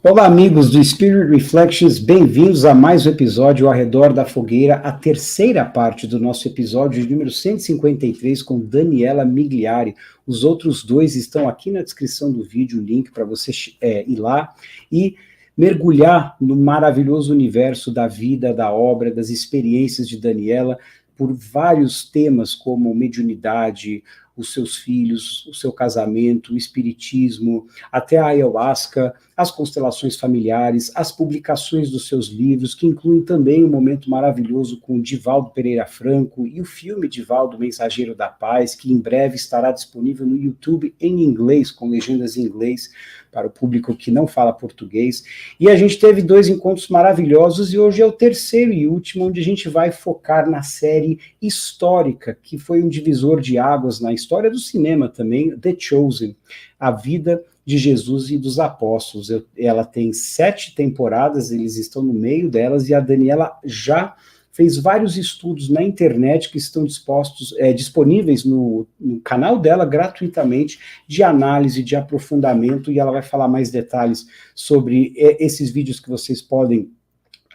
Olá, amigos do Spirit Reflections, bem-vindos a mais um episódio ao Redor da Fogueira, a terceira parte do nosso episódio de número 153 com Daniela Migliari. Os outros dois estão aqui na descrição do vídeo, o link para você ir lá e mergulhar no maravilhoso universo da vida, da obra, das experiências de Daniela, por vários temas como mediunidade, os seus filhos, o seu casamento, o espiritismo, até a ayahuasca, as constelações familiares, as publicações dos seus livros, que incluem também um momento maravilhoso com o Divaldo Pereira Franco e o filme Divaldo Mensageiro da Paz, que em breve estará disponível no YouTube em inglês, com legendas em inglês, para o público que não fala português. E a gente teve dois encontros maravilhosos e hoje é o terceiro e último, onde a gente vai focar na série histórica, que foi um divisor de águas na história do cinema também, The Chosen, a vida de Jesus e dos apóstolos. Ela tem 7 temporadas, eles estão no meio delas, e a Daniela já fez vários estudos na internet que estão disponíveis no canal dela gratuitamente, de análise, de aprofundamento, e ela vai falar mais detalhes sobre esses vídeos que vocês podem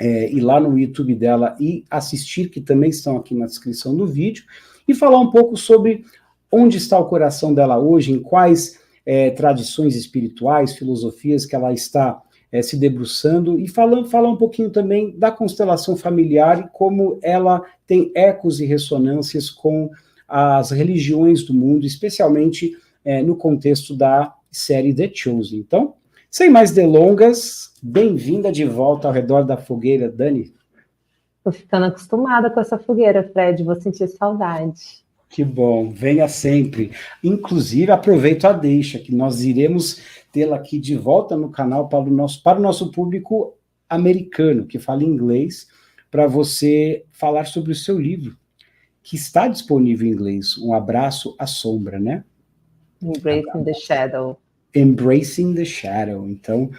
ir lá no YouTube dela e assistir, que também estão aqui na descrição do vídeo, e falar um pouco sobre onde está o coração dela hoje, em quais tradições espirituais, filosofias que ela está se debruçando, e falar um pouquinho também da constelação familiar e como ela tem ecos e ressonâncias com as religiões do mundo, especialmente no contexto da série The Chosen. Então, sem mais delongas, bem-vinda de volta ao Redor da Fogueira, Dani. Tô ficando acostumada com essa fogueira, Fred, vou sentir saudade. Que bom, venha sempre. Inclusive, aproveito a deixa, que nós iremos tê-la aqui de volta no canal para o nosso público americano, que fala inglês, para você falar sobre o seu livro, que está disponível em inglês, Um Abraço à Sombra, né? Embracing the Shadow. Embracing the Shadow. Então,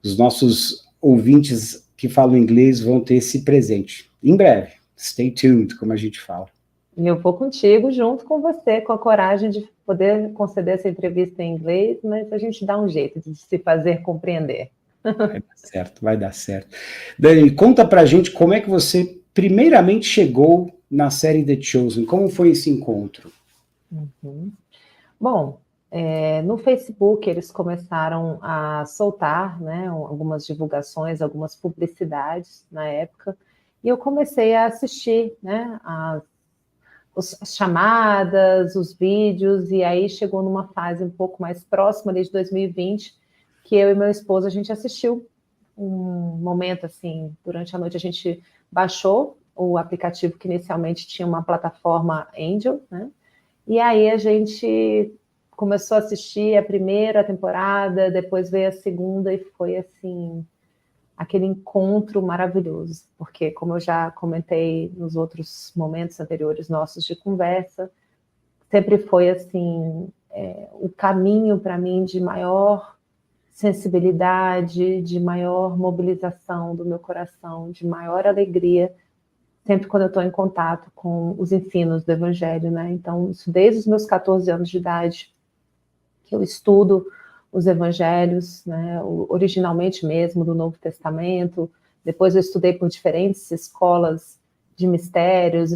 os nossos ouvintes que falam inglês vão ter esse presente. Em breve. Stay tuned, como a gente fala. E eu vou contigo, junto com você, com a coragem de poder conceder essa entrevista em inglês, mas a gente dá um jeito de se fazer compreender. Vai dar certo. Dani, conta pra gente como é que você primeiramente chegou na série The Chosen, como foi esse encontro? Bom, no Facebook eles começaram a soltar, né, algumas divulgações, algumas publicidades na época, e eu comecei a assistir, né, as chamadas, os vídeos, e aí chegou numa fase um pouco mais próxima ali de 2020, que eu e meu esposo, a gente assistiu um momento assim, durante a noite a gente baixou o aplicativo que inicialmente tinha uma plataforma Angel, né? E aí a gente começou a assistir a primeira temporada, depois veio a segunda e foi assim, aquele encontro maravilhoso, porque como eu já comentei nos outros momentos anteriores nossos de conversa, sempre foi assim, o caminho para mim de maior sensibilidade, de maior mobilização do meu coração, de maior alegria, sempre quando eu estou em contato com os ensinos do Evangelho, né? Então, isso desde os meus 14 anos de idade, que eu estudo os Evangelhos, né? Originalmente mesmo do Novo Testamento, depois eu estudei por diferentes escolas de mistérios,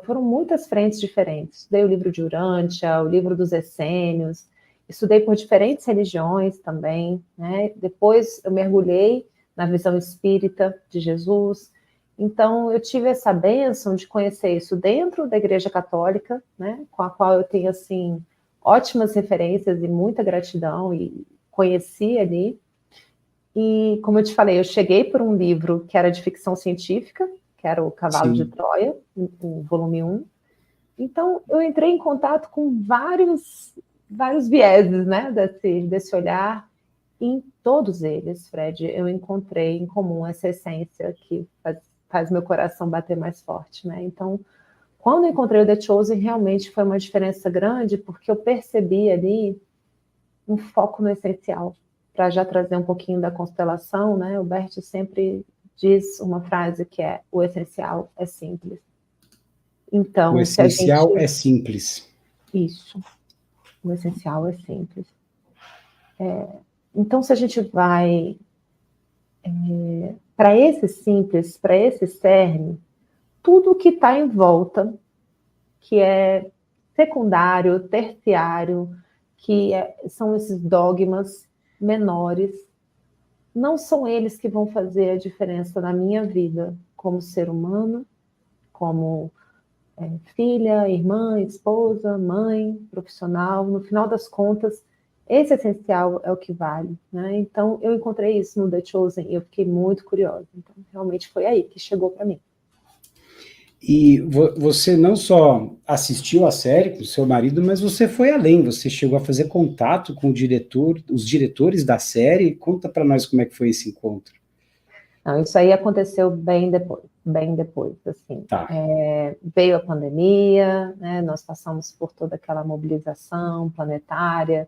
foram muitas frentes diferentes, estudei o livro de Urântia, o livro dos Essênios, estudei por diferentes religiões também, né? Depois eu mergulhei na visão espírita de Jesus. Então eu tive essa bênção de conhecer isso dentro da Igreja Católica, né? Com a qual eu tenho assim ótimas referências e muita gratidão, e conheci ali. E como eu te falei, eu cheguei por um livro que era de ficção científica, que era o Cavalo de Troia, o volume 1. Então eu entrei em contato com vários vieses, né, desse olhar, e em todos eles, Fred, eu encontrei em comum essa essência que faz meu coração bater mais forte, né? Então, quando eu encontrei o The Chosen, realmente foi uma diferença grande, porque eu percebi ali um foco no essencial, para já trazer um pouquinho da constelação, né? O Bert sempre diz uma frase que é: o essencial é simples. Então, o essencial é simples. Isso. O essencial é simples. Então, se a gente vai para esse simples, para esse cerne, tudo que está em volta, que é secundário, terciário, são esses dogmas menores, não são eles que vão fazer a diferença na minha vida como ser humano, como filha, irmã, esposa, mãe, profissional. No final das contas, esse essencial é o que vale, né? Então, eu encontrei isso no The Chosen e eu fiquei muito curiosa. Então, realmente foi aí que chegou para mim. E você não só assistiu a série com o seu marido, mas você foi além, você chegou a fazer contato com o diretor, os diretores da série. Conta para nós como é que foi esse encontro. Não, isso aí aconteceu bem depois, assim. Tá. Veio a pandemia, né, nós passamos por toda aquela mobilização planetária.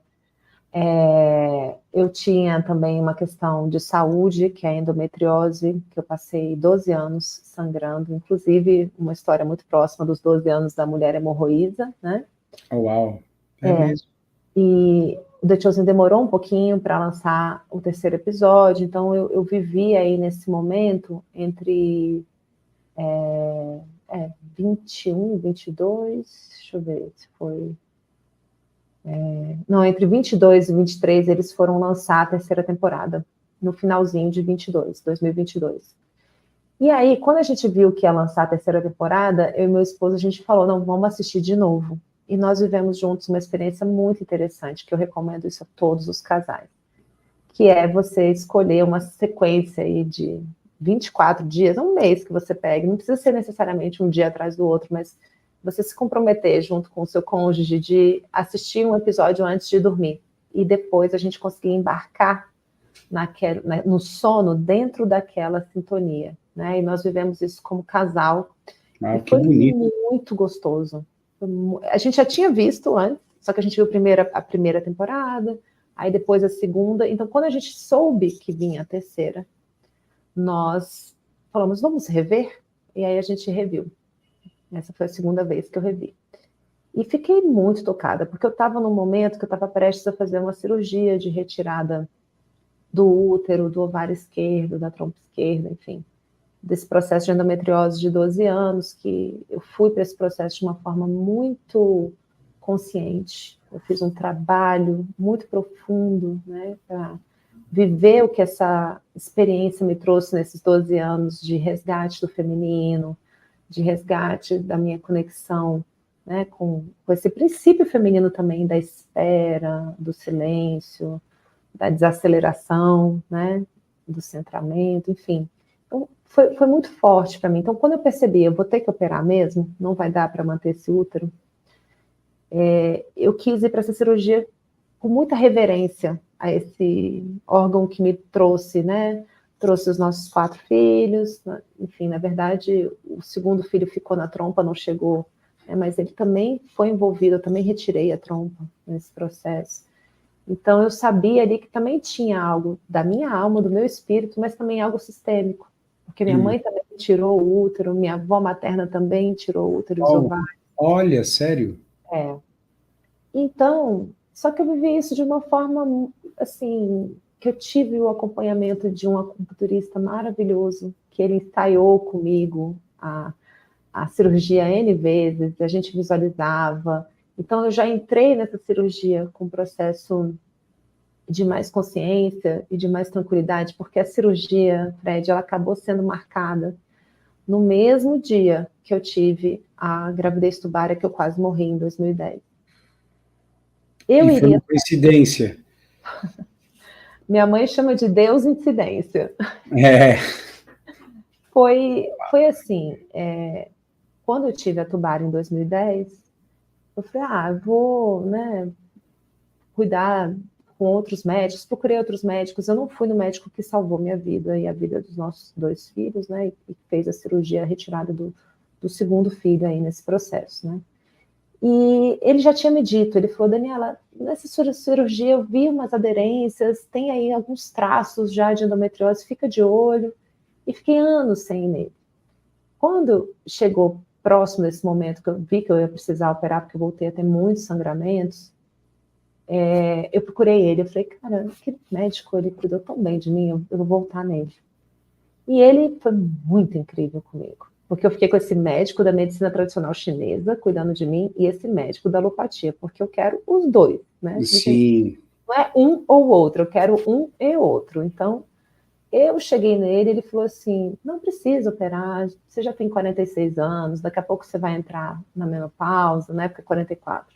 Eu tinha também uma questão de saúde, que é a endometriose, que eu passei 12 anos sangrando, inclusive uma história muito próxima dos 12 anos da mulher hemorroísa, né? Oh, uau, é mesmo. E o The Chosen demorou um pouquinho para lançar o terceiro episódio, então eu vivi aí nesse momento entre 21, 22, deixa eu ver se foi... Não, entre 22 e 23 eles foram lançar a terceira temporada, no finalzinho de 2022. E aí, quando a gente viu que ia lançar a terceira temporada, eu e meu esposo, a gente falou, não, vamos assistir de novo. E nós vivemos juntos uma experiência muito interessante, que eu recomendo isso a todos os casais, que é você escolher uma sequência aí de 24 dias, um mês que você pegue, não precisa ser necessariamente um dia atrás do outro, mas você se comprometer junto com o seu cônjuge de assistir um episódio antes de dormir, e depois a gente conseguir embarcar no sono dentro daquela sintonia, né? E nós vivemos isso como casal, Ah, e que foi bonito. muito gostoso. A gente já tinha visto antes, só que a gente viu a primeira temporada, aí depois a segunda. Então, quando a gente soube que vinha a terceira, nós falamos, vamos rever? E aí a gente reviu. Essa foi a segunda vez que eu revi. E fiquei muito tocada, porque eu estava num momento que eu estava prestes a fazer uma cirurgia de retirada do útero, do ovário esquerdo, da trompa esquerda, enfim, desse processo de endometriose de 12 anos, que eu fui para esse processo de uma forma muito consciente. Eu fiz um trabalho muito profundo, né, para viver o que essa experiência me trouxe nesses 12 anos de resgate do feminino, de resgate da minha conexão, né, com esse princípio feminino também da espera, do silêncio, da desaceleração, né, do centramento, enfim. Então, foi muito forte para mim. Então, quando eu percebi, eu vou ter que operar mesmo, não vai dar para manter esse útero, eu quis ir para essa cirurgia com muita reverência a esse órgão que me trouxe, né? Trouxe os nossos 4 filhos, enfim, na verdade, o segundo filho ficou na trompa, não chegou, né? Mas ele também foi envolvido, eu também retirei a trompa nesse processo. Então, eu sabia ali que também tinha algo da minha alma, do meu espírito, mas também algo sistêmico. Porque minha mãe também tirou o útero, minha avó materna também tirou o útero e os ovários. Olha, sério? Então, só que eu vivi isso de uma forma, assim, que eu tive o acompanhamento de um acupunturista maravilhoso, que ele ensaiou comigo a cirurgia N vezes, a gente visualizava. Então, eu já entrei nessa cirurgia com um processo de mais consciência e de mais tranquilidade, porque a cirurgia, Fred, ela acabou sendo marcada no mesmo dia que eu tive a gravidez tubária, que eu quase morri em 2010. Eu E foi iria... uma coincidência. Minha mãe chama de Deus incidência. É. Foi assim, quando eu tive a tubária em 2010, eu falei, eu vou, né, cuidar com outros médicos, procurei outros médicos, eu não fui no médico que salvou minha vida e a vida dos nossos 2 filhos, né, e fez a cirurgia, a retirada do segundo filho aí nesse processo, né. E ele já tinha me dito, ele falou, Daniela, nessa cirurgia eu vi umas aderências, tem aí alguns traços já de endometriose, fica de olho. E fiquei anos sem ir nele. Quando chegou próximo desse momento que eu vi que eu ia precisar operar, porque eu voltei a ter muitos sangramentos, eu procurei ele, eu falei, cara, que médico, ele cuidou tão bem de mim, eu vou voltar nele. E ele foi muito incrível comigo, porque eu fiquei com esse médico da medicina tradicional chinesa cuidando de mim e esse médico da alopatia, porque eu quero os dois, né? Sim. Não é um ou outro, eu quero um e outro. Então, eu cheguei nele, ele falou assim, não precisa operar, você já tem 46 anos, daqui a pouco você vai entrar na menopausa, na época 44.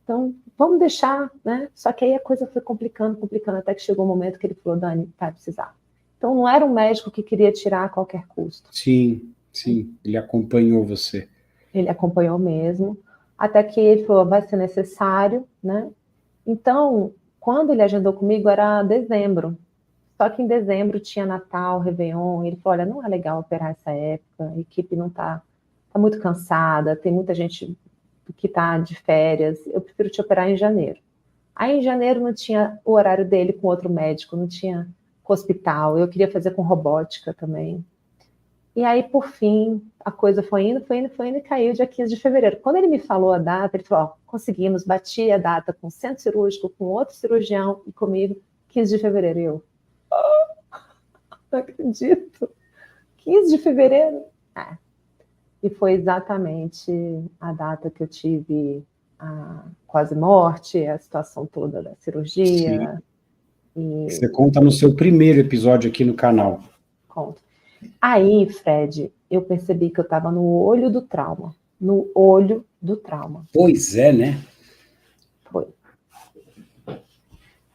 Então, vamos deixar, né? Só que aí a coisa foi complicando, até que chegou um momento que ele falou, Dani, vai precisar. Então, não era um médico que queria tirar a qualquer custo. Sim, ele acompanhou você. Ele acompanhou mesmo, até que ele falou, vai ser necessário, né? Então, quando ele agendou comigo, era dezembro. Só que em dezembro tinha Natal, Réveillon, e ele falou, olha, não é legal operar essa época, a equipe não tá muito cansada, tem muita gente que tá de férias, eu prefiro te operar em janeiro. Aí em janeiro não tinha o horário dele com outro médico, não tinha com hospital, eu queria fazer com robótica também. E aí, por fim, a coisa foi indo e caiu dia 15 de fevereiro. Quando ele me falou a data, ele falou, ó, conseguimos, bati a data com o centro cirúrgico, com outro cirurgião e comigo, 15 de fevereiro. E eu, não acredito, 15 de fevereiro? É. E foi exatamente a data que eu tive a quase morte, a situação toda da cirurgia. E... Você conta no seu primeiro episódio aqui no canal. Conto. Aí, Fred, eu percebi que eu estava no olho do trauma. No olho do trauma. Pois é, né?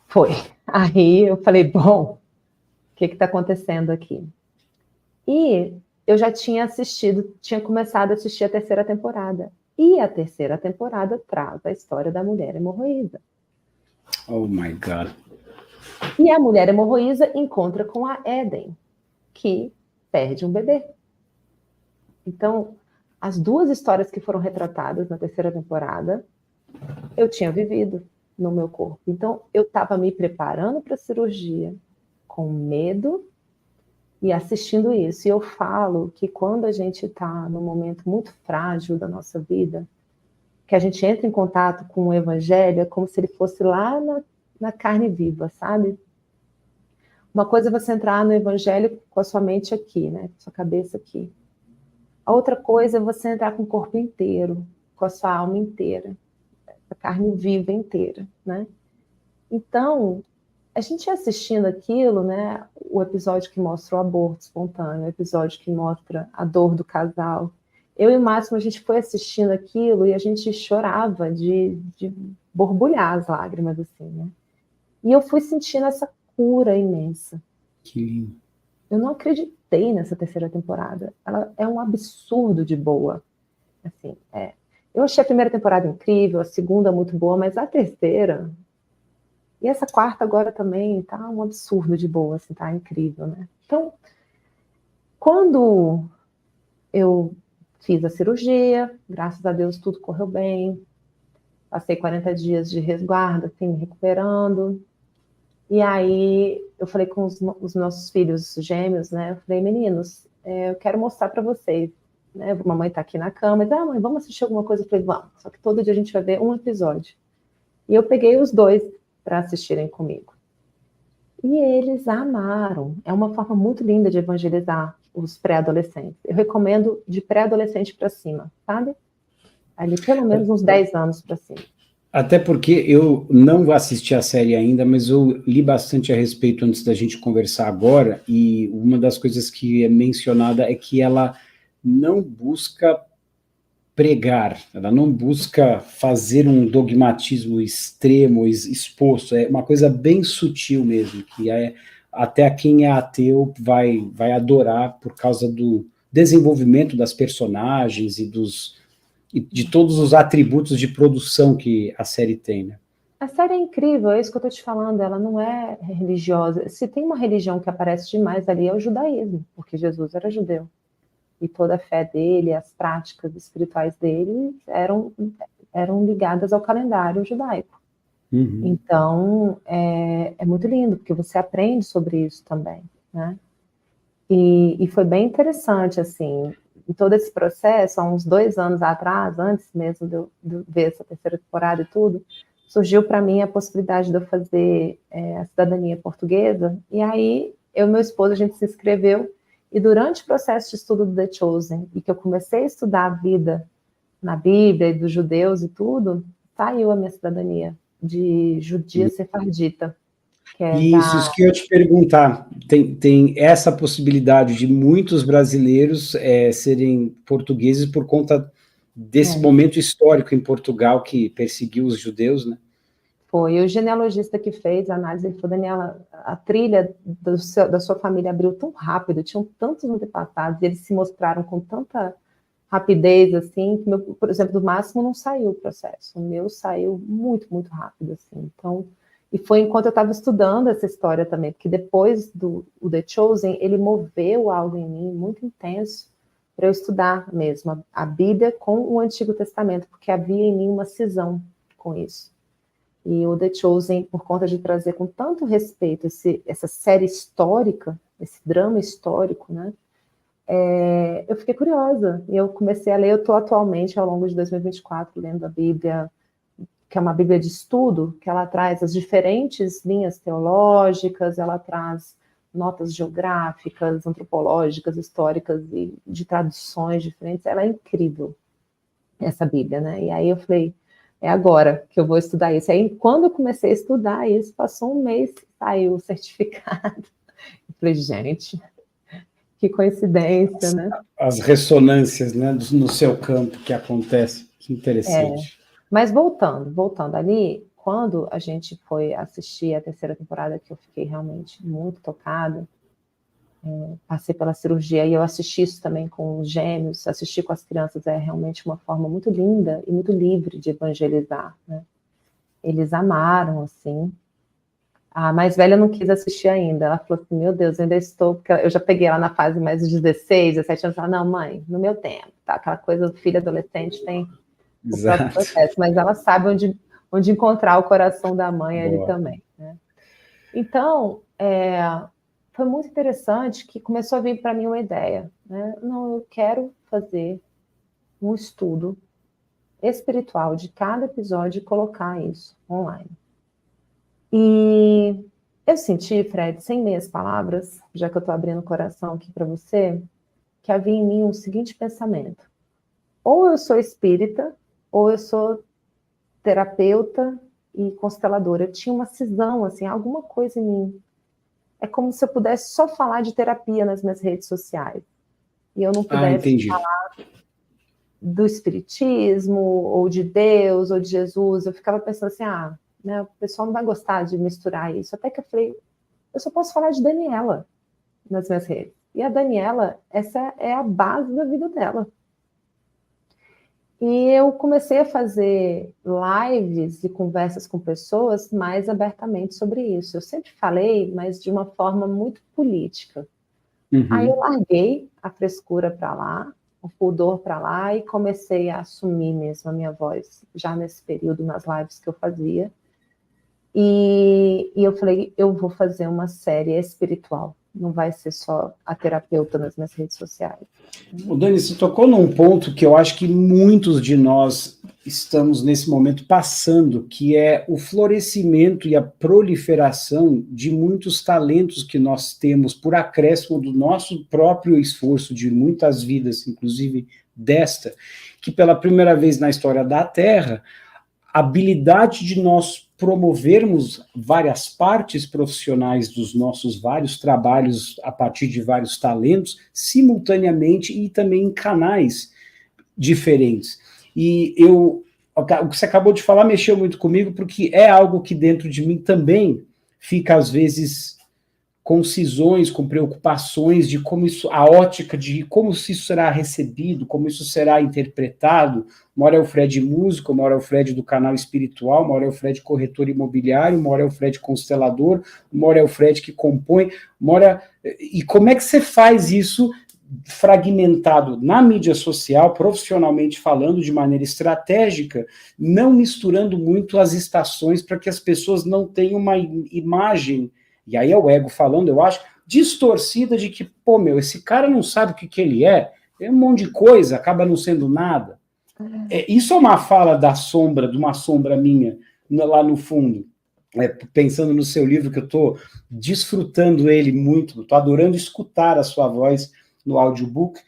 Foi. Aí eu falei, bom, o que está acontecendo aqui? E eu já tinha começado a assistir a terceira temporada. E a terceira temporada traz a história da mulher hemorroísa. Oh, my God. E a mulher hemorroísa encontra com a Eden, que perde um bebê. Então, as duas histórias que foram retratadas na terceira temporada, eu tinha vivido no meu corpo. Então, eu estava me preparando para a cirurgia com medo e assistindo isso. E eu falo que quando a gente está num momento muito frágil da nossa vida, que a gente entra em contato com o evangelho, é como se ele fosse lá na carne viva, sabe? Uma coisa é você entrar no evangelho com a sua mente aqui, né? Com a sua cabeça aqui. A outra coisa é você entrar com o corpo inteiro, com a sua alma inteira, a carne viva inteira, né? Então, a gente ia assistindo aquilo, né? O episódio que mostra o aborto espontâneo, o episódio que mostra a dor do casal. Eu e o Máximo, a gente foi assistindo aquilo e a gente chorava de borbulhar as lágrimas, assim, né? E eu fui sentindo essa cura imensa. Que lindo. Eu não acreditei nessa terceira temporada. Ela é um absurdo de boa. Assim, eu achei a primeira temporada incrível, a segunda muito boa, mas a terceira... E essa quarta agora também tá um absurdo de boa, assim, tá incrível, né? Então, quando eu fiz a cirurgia, graças a Deus tudo correu bem, passei 40 dias de resguardo, assim, me recuperando. E aí eu falei com os nossos filhos gêmeos, né? Eu falei, meninos, eu quero mostrar para vocês, né? A mamãe tá aqui na cama, e mãe, vamos assistir alguma coisa? Eu falei, vamos. Só que todo dia a gente vai ver um episódio. E eu peguei os dois para assistirem comigo. E eles amaram. É uma forma muito linda de evangelizar os pré-adolescentes. Eu recomendo de pré-adolescente para cima, sabe? Ali pelo menos uns 10 anos para cima. Até porque eu não assisti a série ainda, mas eu li bastante a respeito antes da gente conversar agora, e uma das coisas que é mencionada é que ela não busca pregar, ela não busca fazer um dogmatismo extremo, exposto, é uma coisa bem sutil mesmo, que até quem é ateu vai adorar por causa do desenvolvimento das personagens e de todos os atributos de produção que a série tem, né? A série é incrível, é isso que eu estou te falando, ela não é religiosa. Se tem uma religião que aparece demais ali, é o judaísmo, porque Jesus era judeu. E toda a fé dele, as práticas espirituais dele eram ligadas ao calendário judaico. Uhum. Então, é muito lindo, porque você aprende sobre isso também, né? E foi bem interessante, assim, em todo esse processo, há uns 2 anos atrás, antes mesmo de eu ver essa terceira temporada e tudo, surgiu para mim a possibilidade de eu fazer a cidadania portuguesa, e aí eu e meu esposo, a gente se inscreveu, e durante o processo de estudo do The Chosen, e que eu comecei a estudar a vida na Bíblia e dos judeus e tudo, saiu a minha cidadania de judia sefardita, que é Isso que eu ia te perguntar. Tem essa possibilidade de muitos brasileiros serem portugueses por conta desse momento histórico em Portugal que perseguiu os judeus, né? Foi o genealogista que fez a análise, ele falou: Daniela, a trilha da sua família abriu tão rápido, tinham tantos antepassados, e eles se mostraram com tanta rapidez, assim, que, por exemplo, do Máximo não saiu o processo, o meu saiu muito, muito rápido, assim, então, e foi enquanto eu estava estudando essa história também, porque depois do The Chosen, ele moveu algo em mim muito intenso, para eu estudar mesmo a Bíblia com o Antigo Testamento, porque havia em mim uma cisão com isso. E o The Chosen, por conta de trazer com tanto respeito essa série histórica, esse drama histórico, né? Eu fiquei curiosa, e eu comecei a ler. Eu estou atualmente, ao longo de 2024, lendo a Bíblia, que é uma Bíblia de estudo, que ela traz as diferentes linhas teológicas, ela traz notas geográficas, antropológicas, históricas e de traduções diferentes. Ela é incrível, essa Bíblia, né? E aí eu falei, é agora que eu vou estudar isso. Aí, quando eu comecei a estudar isso, passou um mês, saiu o certificado. Eu falei, gente, que coincidência, né? As ressonâncias, né, no seu campo que acontece. Que interessante. Mas voltando ali, quando a gente foi assistir a terceira temporada, que eu fiquei realmente muito tocada, passei pela cirurgia, e eu assisti isso também com os gêmeos, assistir com as crianças é realmente uma forma muito linda e muito livre de evangelizar, né? Eles amaram, assim. A mais velha não quis assistir ainda, ela falou assim, meu Deus, eu ainda estou, porque eu já peguei ela na fase mais de 16, 17 anos, ela, não, mãe, no meu tempo, tá? Aquela coisa do filho adolescente tem o próprio processo, mas ela sabe onde encontrar o coração da mãe ali também, né? Então, foi muito interessante que começou a vir para mim uma ideia, né? Não, eu quero fazer um estudo espiritual de cada episódio e colocar isso online. E eu senti, Fred, sem meias palavras, já que eu estou abrindo o coração aqui para você, que havia em mim um seguinte pensamento: ou eu sou espírita, ou eu sou terapeuta e consteladora. Eu tinha uma cisão, assim, alguma coisa em mim. É como se eu pudesse só falar de terapia nas minhas redes sociais. E eu não pudesse falar do espiritismo, ou de Deus, ou de Jesus. Eu ficava pensando assim, né, o pessoal não vai gostar de misturar isso. Até que eu falei, eu só posso falar de Daniela nas minhas redes. E a Daniela, essa é a base da vida dela. E eu comecei a fazer lives e conversas com pessoas mais abertamente sobre isso. Eu sempre falei, mas de uma forma muito política. Aí eu larguei a frescura para lá, o pudor para lá, e comecei a assumir mesmo a minha voz, já nesse período, nas lives que eu fazia. E eu falei, eu vou fazer uma série espiritual. Não vai ser só a terapeuta nas minhas redes sociais. O Dani, você tocou num ponto que eu acho que muitos de nós estamos nesse momento passando, que é o florescimento e a proliferação de muitos talentos que nós temos por acréscimo do nosso próprio esforço, de muitas vidas, inclusive desta, que pela primeira vez na história da Terra, a habilidade de nós promovermos várias partes profissionais dos nossos vários trabalhos a partir de vários talentos, simultaneamente e também em canais diferentes. E o que você acabou de falar mexeu muito comigo, porque é algo que dentro de mim também fica, às vezes, com cisões, com preocupações de como isso, a ótica de como isso será recebido, como isso será interpretado. Uma hora é o Fred músico, uma hora é o Fred do canal espiritual, uma hora é o Fred corretor imobiliário, uma hora é o Fred constelador, uma hora é o Fred que compõe, uma hora... E como é que você faz isso fragmentado na mídia social, profissionalmente falando, de maneira estratégica, não misturando muito as estações para que as pessoas não tenham uma imagem, e aí é o ego falando, eu acho, distorcida de que, pô, meu, esse cara não sabe o que ele é um monte de coisa, acaba não sendo nada. Isso é uma fala da sombra, de uma sombra minha, lá no fundo, pensando no seu livro, que eu estou desfrutando ele muito, estou adorando escutar a sua voz no audiobook.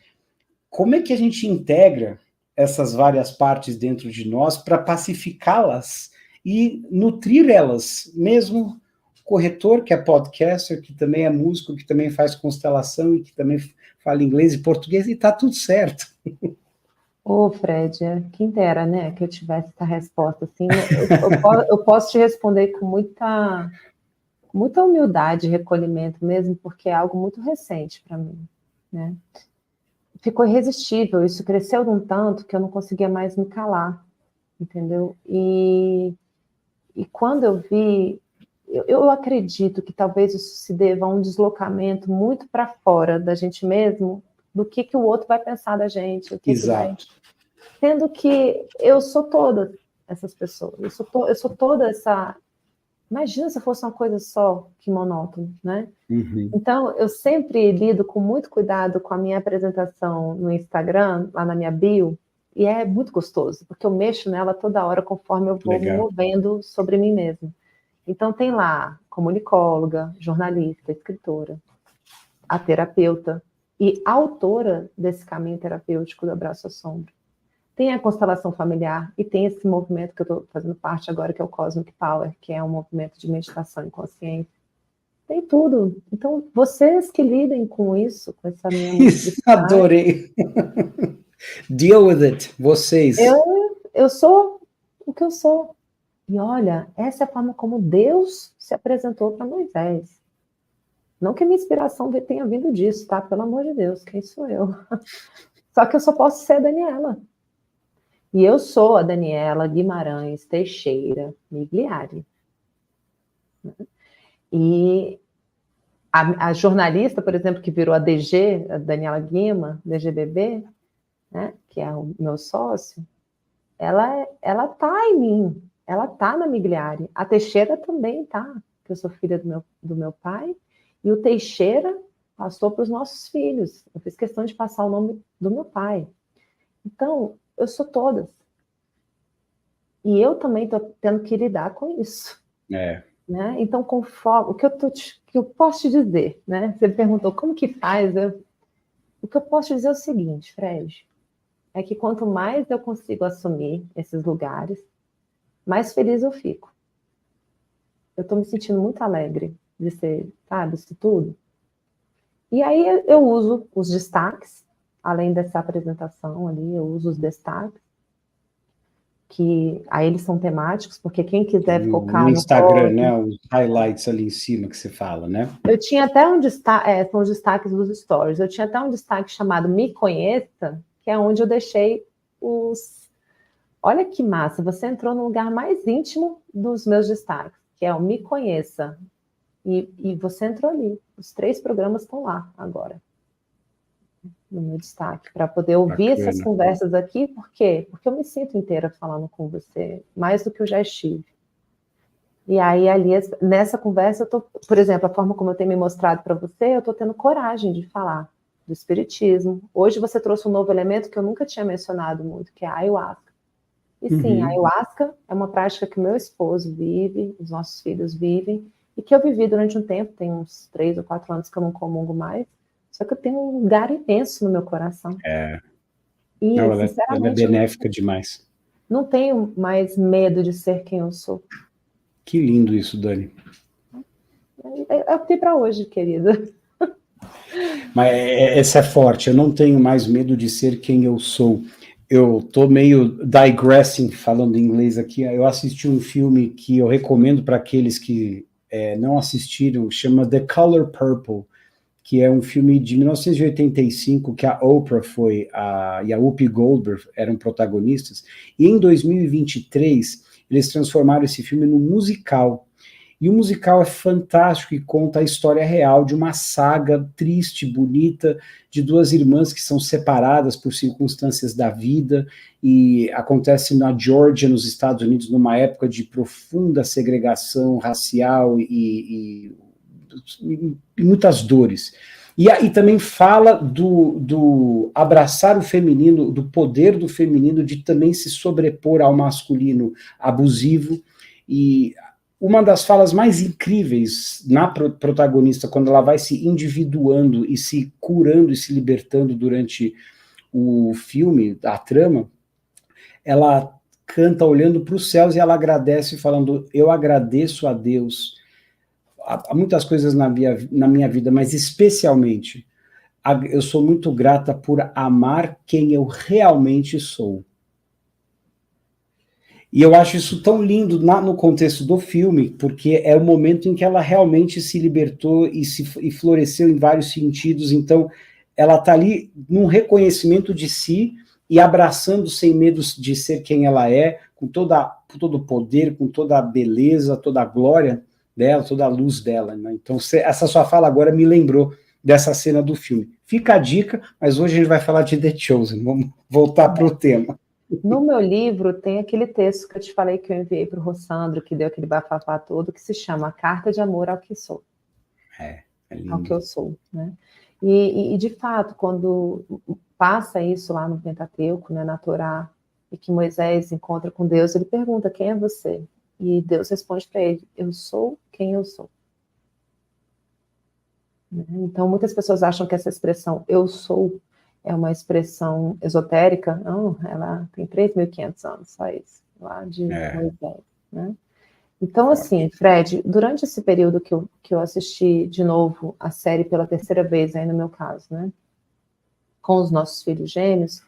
Como é que a gente integra essas várias partes dentro de nós para pacificá-las e nutrir elas, mesmo corretor, que é podcaster, que também é músico, que também faz constelação e que também fala inglês e português, e está tudo certo. Ô, Fred, quem dera, né, que eu tivesse essa resposta, assim, eu posso te responder com muita humildade e recolhimento mesmo, porque é algo muito recente para mim, né? Ficou irresistível, isso cresceu de um tanto que eu não conseguia mais me calar, entendeu? E quando eu vi, eu acredito que talvez isso se deva a um deslocamento muito para fora da gente mesmo, do que o outro vai pensar da gente. Exato. Sendo que eu sou todas essas pessoas, eu sou toda essa... Imagina se fosse uma coisa só, que monótono, né? Uhum. Então, eu sempre lido com muito cuidado com a minha apresentação no Instagram, lá na minha bio, e é muito gostoso, porque eu mexo nela toda hora conforme eu vou me movendo sobre mim mesma. Então, tem lá comunicóloga, jornalista, escritora, a terapeuta e autora desse caminho terapêutico do Abraço à Sombra. Tem a constelação familiar e tem esse movimento que eu estou fazendo parte agora, que é o Cosmic Power, que é um movimento de meditação e consciência. Tem tudo. Então, vocês que lidem com isso, com essa minha... Adorei. Deal with it, vocês. Eu sou o que eu sou. E olha, essa é a forma como Deus se apresentou para Moisés. Não que a minha inspiração tenha vindo disso, tá? Pelo amor de Deus, quem sou eu? Só que eu só posso ser a Daniela. E eu sou a Daniela Guimarães Teixeira Migliari. E a jornalista, por exemplo, que virou a DG, a Daniela Guima, DGBB, né, que é o meu sócio, ela tá em mim, ela tá na Migliari. A Teixeira também tá, que eu sou filha do meu pai, e o Teixeira passou para os nossos filhos. Eu fiz questão de passar o nome do meu pai. Então, eu sou todas. E eu também estou tendo que lidar com isso. Né? Então, conforme... O que eu posso te dizer, né? Você perguntou como que faz. O que eu posso te dizer é o seguinte, Fred, é que quanto mais eu consigo assumir esses lugares, mais feliz eu fico. Eu estou me sentindo muito alegre de ser, sabe, isso tudo. E aí eu uso os destaques, além dessa apresentação ali, eu uso os destaques, que aí eles são temáticos, porque quem quiser focar no Instagram, né, os highlights ali em cima que você fala, né? Eu tinha até um destaque, são os destaques dos stories, eu tinha até um destaque chamado Me Conheça, que é onde eu deixei os... Olha que massa, você entrou no lugar mais íntimo dos meus destaques, que é o Me Conheça, e você entrou ali, os 3 programas estão lá agora, no meu destaque, para poder ouvir essas conversas aqui. Por quê? Porque eu me sinto inteira falando com você, mais do que eu já estive. E aí, ali, nessa conversa, por exemplo, a forma como eu tenho me mostrado para você, eu estou tendo coragem de falar do espiritismo. Hoje você trouxe um novo elemento que eu nunca tinha mencionado muito, que é a ayahuasca. E sim, a ayahuasca é uma prática que o meu esposo vive, os nossos filhos vivem, e que eu vivi durante um tempo, tem uns 3 ou 4 anos que eu não comungo mais, só que eu tenho um lugar imenso no meu coração. E, não, ela é benéfica demais. Não tenho mais medo de ser quem eu sou. Que lindo isso, Dani. Eu optei para hoje, querida. Mas essa é forte, eu não tenho mais medo de ser quem eu sou. Eu tô meio digressing, falando em inglês aqui. Eu assisti um filme que eu recomendo para aqueles que não assistiram, chama The Color Purple, que é um filme de 1985, que a Oprah e a Whoopi Goldberg eram protagonistas, e em 2023 eles transformaram esse filme num musical. E o musical é fantástico e conta a história real de uma saga triste, bonita, de 2 irmãs que são separadas por circunstâncias da vida, e acontece na Geórgia, nos Estados Unidos, numa época de profunda segregação racial e muitas dores. E aí também fala do abraçar o feminino, do poder do feminino de também se sobrepor ao masculino abusivo. E uma das falas mais incríveis na protagonista, quando ela vai se individuando e se curando e se libertando durante o filme, a trama, ela canta olhando para os céus e ela agradece falando, eu agradeço a Deus. Há muitas coisas na minha vida, mas especialmente, eu sou muito grata por amar quem eu realmente sou. E eu acho isso tão lindo no contexto do filme, porque é o momento em que ela realmente se libertou e floresceu em vários sentidos. Então, ela está ali num reconhecimento de si e abraçando sem medo de ser quem ela é, com todo o poder, com toda a beleza, toda a glória dela, toda a luz dela. Né? Então, essa sua fala agora me lembrou dessa cena do filme. Fica a dica, mas hoje a gente vai falar de The Chosen. Vamos voltar para o tema. No meu livro tem aquele texto que eu te falei que eu enviei para o Rossandro, que deu aquele bafafá todo, que se chama Carta de Amor ao que Sou. É lindo. Ao que eu sou, né? E de fato, quando passa isso lá no Pentateuco, né, na Torá, e que Moisés encontra com Deus, ele pergunta, quem é você? E Deus responde para ele, eu sou quem eu sou. Então, muitas pessoas acham que essa expressão, eu sou, é uma expressão esotérica. Não, ela tem 3.500 anos, só isso, lá de Moisés, né? Então, assim, Fred, durante esse período que eu assisti de novo a série pela terceira vez, aí no meu caso, né? Com os nossos filhos gêmeos,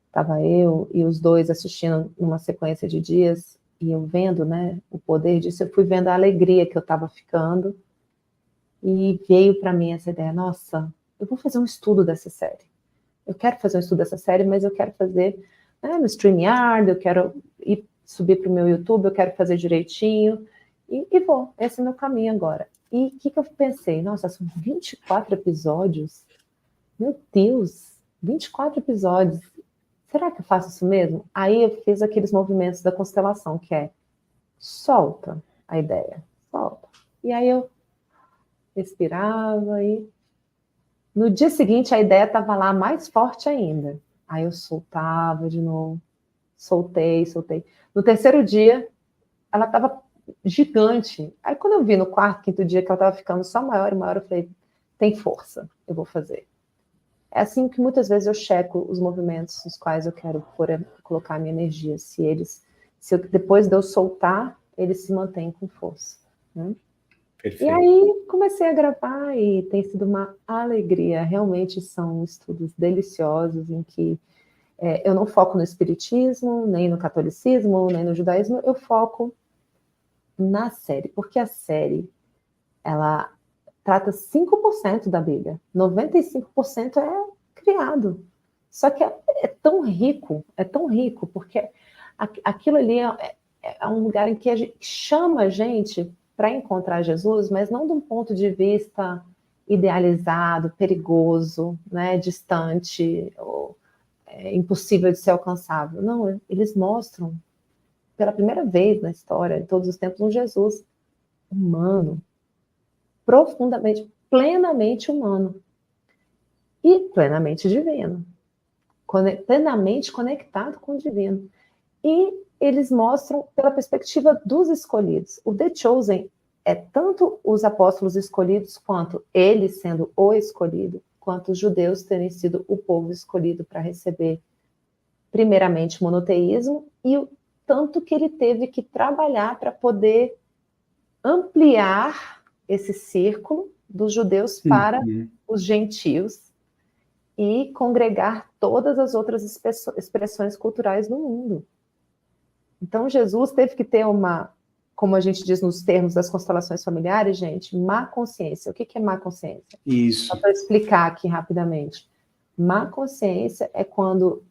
estava eu e os dois assistindo numa sequência de dias, e eu vendo, né, o poder disso, eu fui vendo a alegria que eu estava ficando, e veio para mim essa ideia, nossa, eu vou fazer um estudo dessa série. Eu quero fazer um estudo dessa série, mas eu quero fazer no StreamYard, eu quero subir para o meu YouTube, eu quero fazer direitinho, e vou, esse é o meu caminho agora. E o que eu pensei? Nossa, são 24 episódios? Meu Deus, 24 episódios. Será que eu faço isso mesmo? Aí eu fiz aqueles movimentos da constelação, que é solta a ideia, solta. E aí eu respirava e no dia seguinte a ideia estava lá mais forte ainda. Aí eu soltava de novo, soltei. No terceiro dia, ela estava gigante. Aí quando eu vi no quarto, quinto dia que ela estava ficando só maior e maior, eu falei, tem força, eu vou fazer. É assim que muitas vezes eu checo os movimentos nos quais eu quero colocar a minha energia. Depois de eu soltar, eles se mantêm com força. Né? Perfeito. E aí comecei a gravar e tem sido uma alegria. Realmente são estudos deliciosos em que eu não foco no espiritismo, nem no catolicismo, nem no judaísmo, eu foco na série, porque a série, ela trata 5% da Bíblia, 95% é criado. Só que é tão rico, porque aquilo ali é um lugar em que a gente chama a gente para encontrar Jesus, mas não de um ponto de vista idealizado, perigoso, né, distante, ou impossível de ser alcançável. Não, eles mostram, pela primeira vez na história, em todos os tempos, um Jesus humano, profundamente, plenamente humano e plenamente divino, plenamente conectado com o divino. E eles mostram pela perspectiva dos escolhidos. O The Chosen é tanto os apóstolos escolhidos, quanto ele sendo o escolhido, quanto os judeus terem sido o povo escolhido para receber, primeiramente, monoteísmo, e o tanto que ele teve que trabalhar para poder ampliar esse círculo dos judeus para os gentios e congregar todas as outras expressões culturais do mundo. Então, Jesus teve que ter uma, como a gente diz nos termos das constelações familiares, gente, má consciência. O que é má consciência? Isso. Só para explicar aqui rapidamente. Má consciência é quando,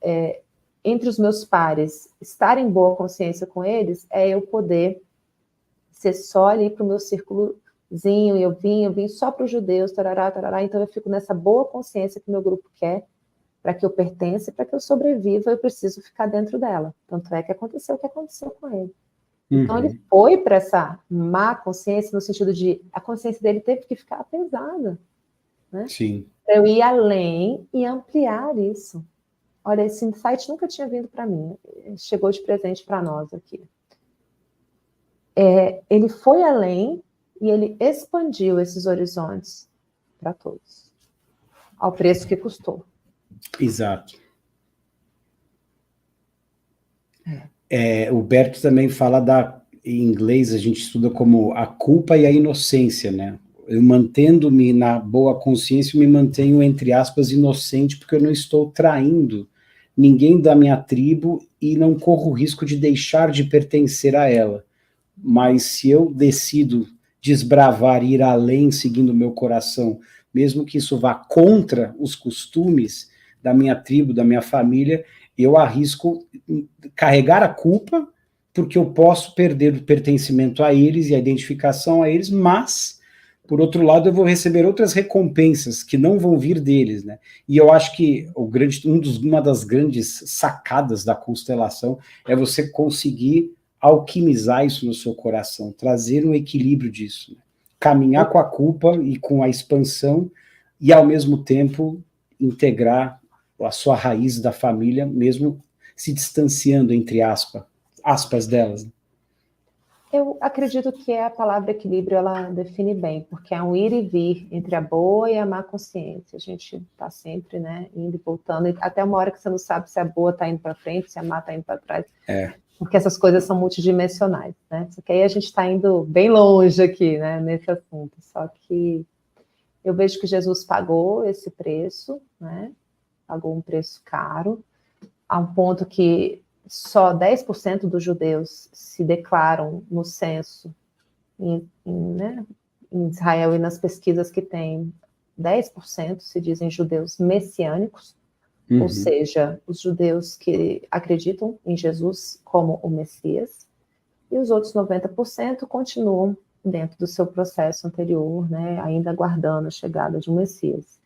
entre os meus pares, estar em boa consciência com eles, é eu poder ser só ali para o meu círculozinho, e eu vim só para os judeus, tarará, então eu fico nessa boa consciência que meu grupo quer, para que eu pertença, para que eu sobreviva, eu preciso ficar dentro dela. Tanto é que aconteceu o que aconteceu com ele. Então ele foi para essa má consciência, no sentido de a consciência dele teve que ficar pesada. Né? Sim. Para eu ir além e ampliar isso. Olha, esse insight nunca tinha vindo para mim, chegou de presente para nós aqui. ele foi além e ele expandiu esses horizontes para todos, ao preço que custou. Exato. O Berto também fala em inglês a gente estuda como a culpa e a inocência, né? Eu mantendo-me na boa consciência, me mantenho, entre aspas, inocente, porque eu não estou traindo ninguém da minha tribo e não corro o risco de deixar de pertencer a ela. Mas se eu decido desbravar e ir além, seguindo o meu coração, mesmo que isso vá contra os costumes da minha tribo, da minha família, eu arrisco carregar a culpa, porque eu posso perder o pertencimento a eles e a identificação a eles, mas, por outro lado, eu vou receber outras recompensas que não vão vir deles, né? E eu acho que uma das grandes sacadas da constelação é você conseguir alquimizar isso no seu coração, trazer um equilíbrio disso, né? Caminhar com a culpa e com a expansão e, ao mesmo tempo, integrar a sua raiz da família, mesmo se distanciando, entre aspas delas. Eu acredito que a palavra equilíbrio, ela define bem, porque é um ir e vir entre a boa e a má consciência. A gente está sempre, né, indo e voltando, até uma hora que você não sabe se a boa está indo para frente, se a má está indo para trás. Porque essas coisas são multidimensionais, né? Só que aí a gente está indo bem longe aqui, né, nesse assunto. Só que eu vejo que Jesus pagou esse preço, né? Pagou um preço caro, a um ponto que só 10% dos judeus se declaram no censo né, em Israel e nas pesquisas que tem, 10% se dizem judeus messiânicos, ou seja, os judeus que acreditam em Jesus como o Messias, e os outros 90% continuam dentro do seu processo anterior, né, ainda aguardando a chegada de um Messias.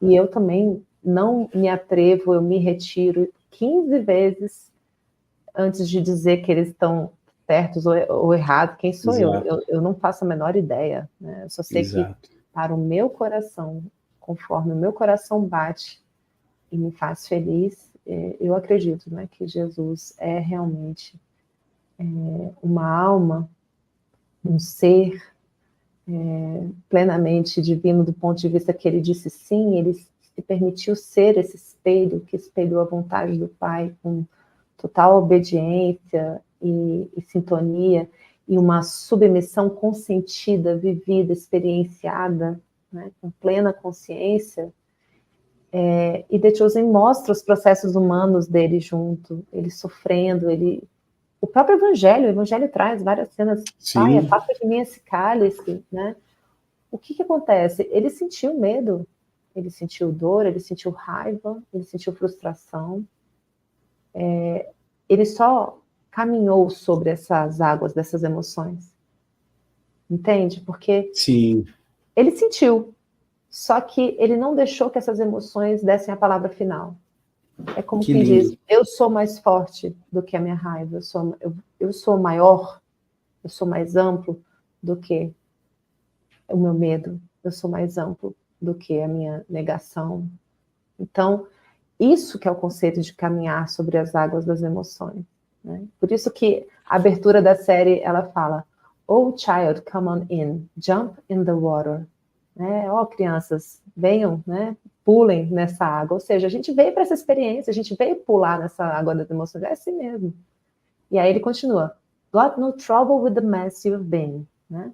E eu também não me atrevo, eu me retiro 15 vezes antes de dizer que eles estão certos ou errados. Quem sou eu? Eu não faço a menor ideia, né? Eu só sei que para o meu coração, conforme o meu coração bate e me faz feliz, eu acredito, né, que Jesus é realmente uma alma, um ser plenamente divino do ponto de vista que ele disse sim, ele se permitiu ser esse espelho que espelhou a vontade do Pai com total obediência e sintonia, e uma submissão consentida, vivida, experienciada, né, com plena consciência. E The Chosen mostra os processos humanos dele junto, ele sofrendo, o próprio Evangelho, o Evangelho traz várias cenas, Pai, afasta de mim esse cálice, né? O que acontece? Ele sentiu medo, ele sentiu dor, ele sentiu raiva, ele sentiu frustração, ele só caminhou sobre essas águas dessas emoções. Entende? Porque ele sentiu, só que ele não deixou que essas emoções dessem a palavra final. É como quem diz, eu sou mais forte do que a minha raiva, eu sou maior, eu sou mais amplo do que o meu medo, eu sou mais amplo do que a minha negação. Então, isso que é o conceito de caminhar sobre as águas das emoções, né? Por isso que a abertura da série, ela fala, "Oh child, come on in, jump in the water." Né? Ó, crianças, venham, né? Pulem nessa água. Ou seja, a gente veio para essa experiência, a gente veio pular nessa água das emoções, é assim mesmo. E aí ele continua, "Got no trouble with the mess you've been." Né?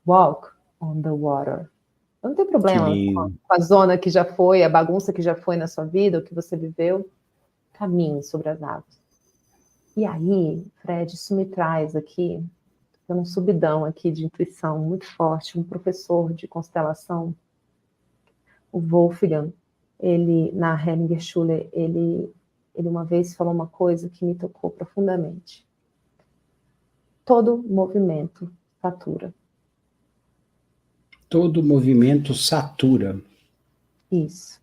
"Walk on the water." Não tem problema com a zona que já foi, a bagunça que já foi na sua vida, o que você viveu. Caminhe sobre as águas. E aí, Fred, isso me traz aqui, um subidão aqui de intuição muito forte, um professor de constelação, o Wolfgang, ele, na Hellinger Schule, ele uma vez falou uma coisa que me tocou profundamente. Todo movimento satura. Todo movimento satura. Isso.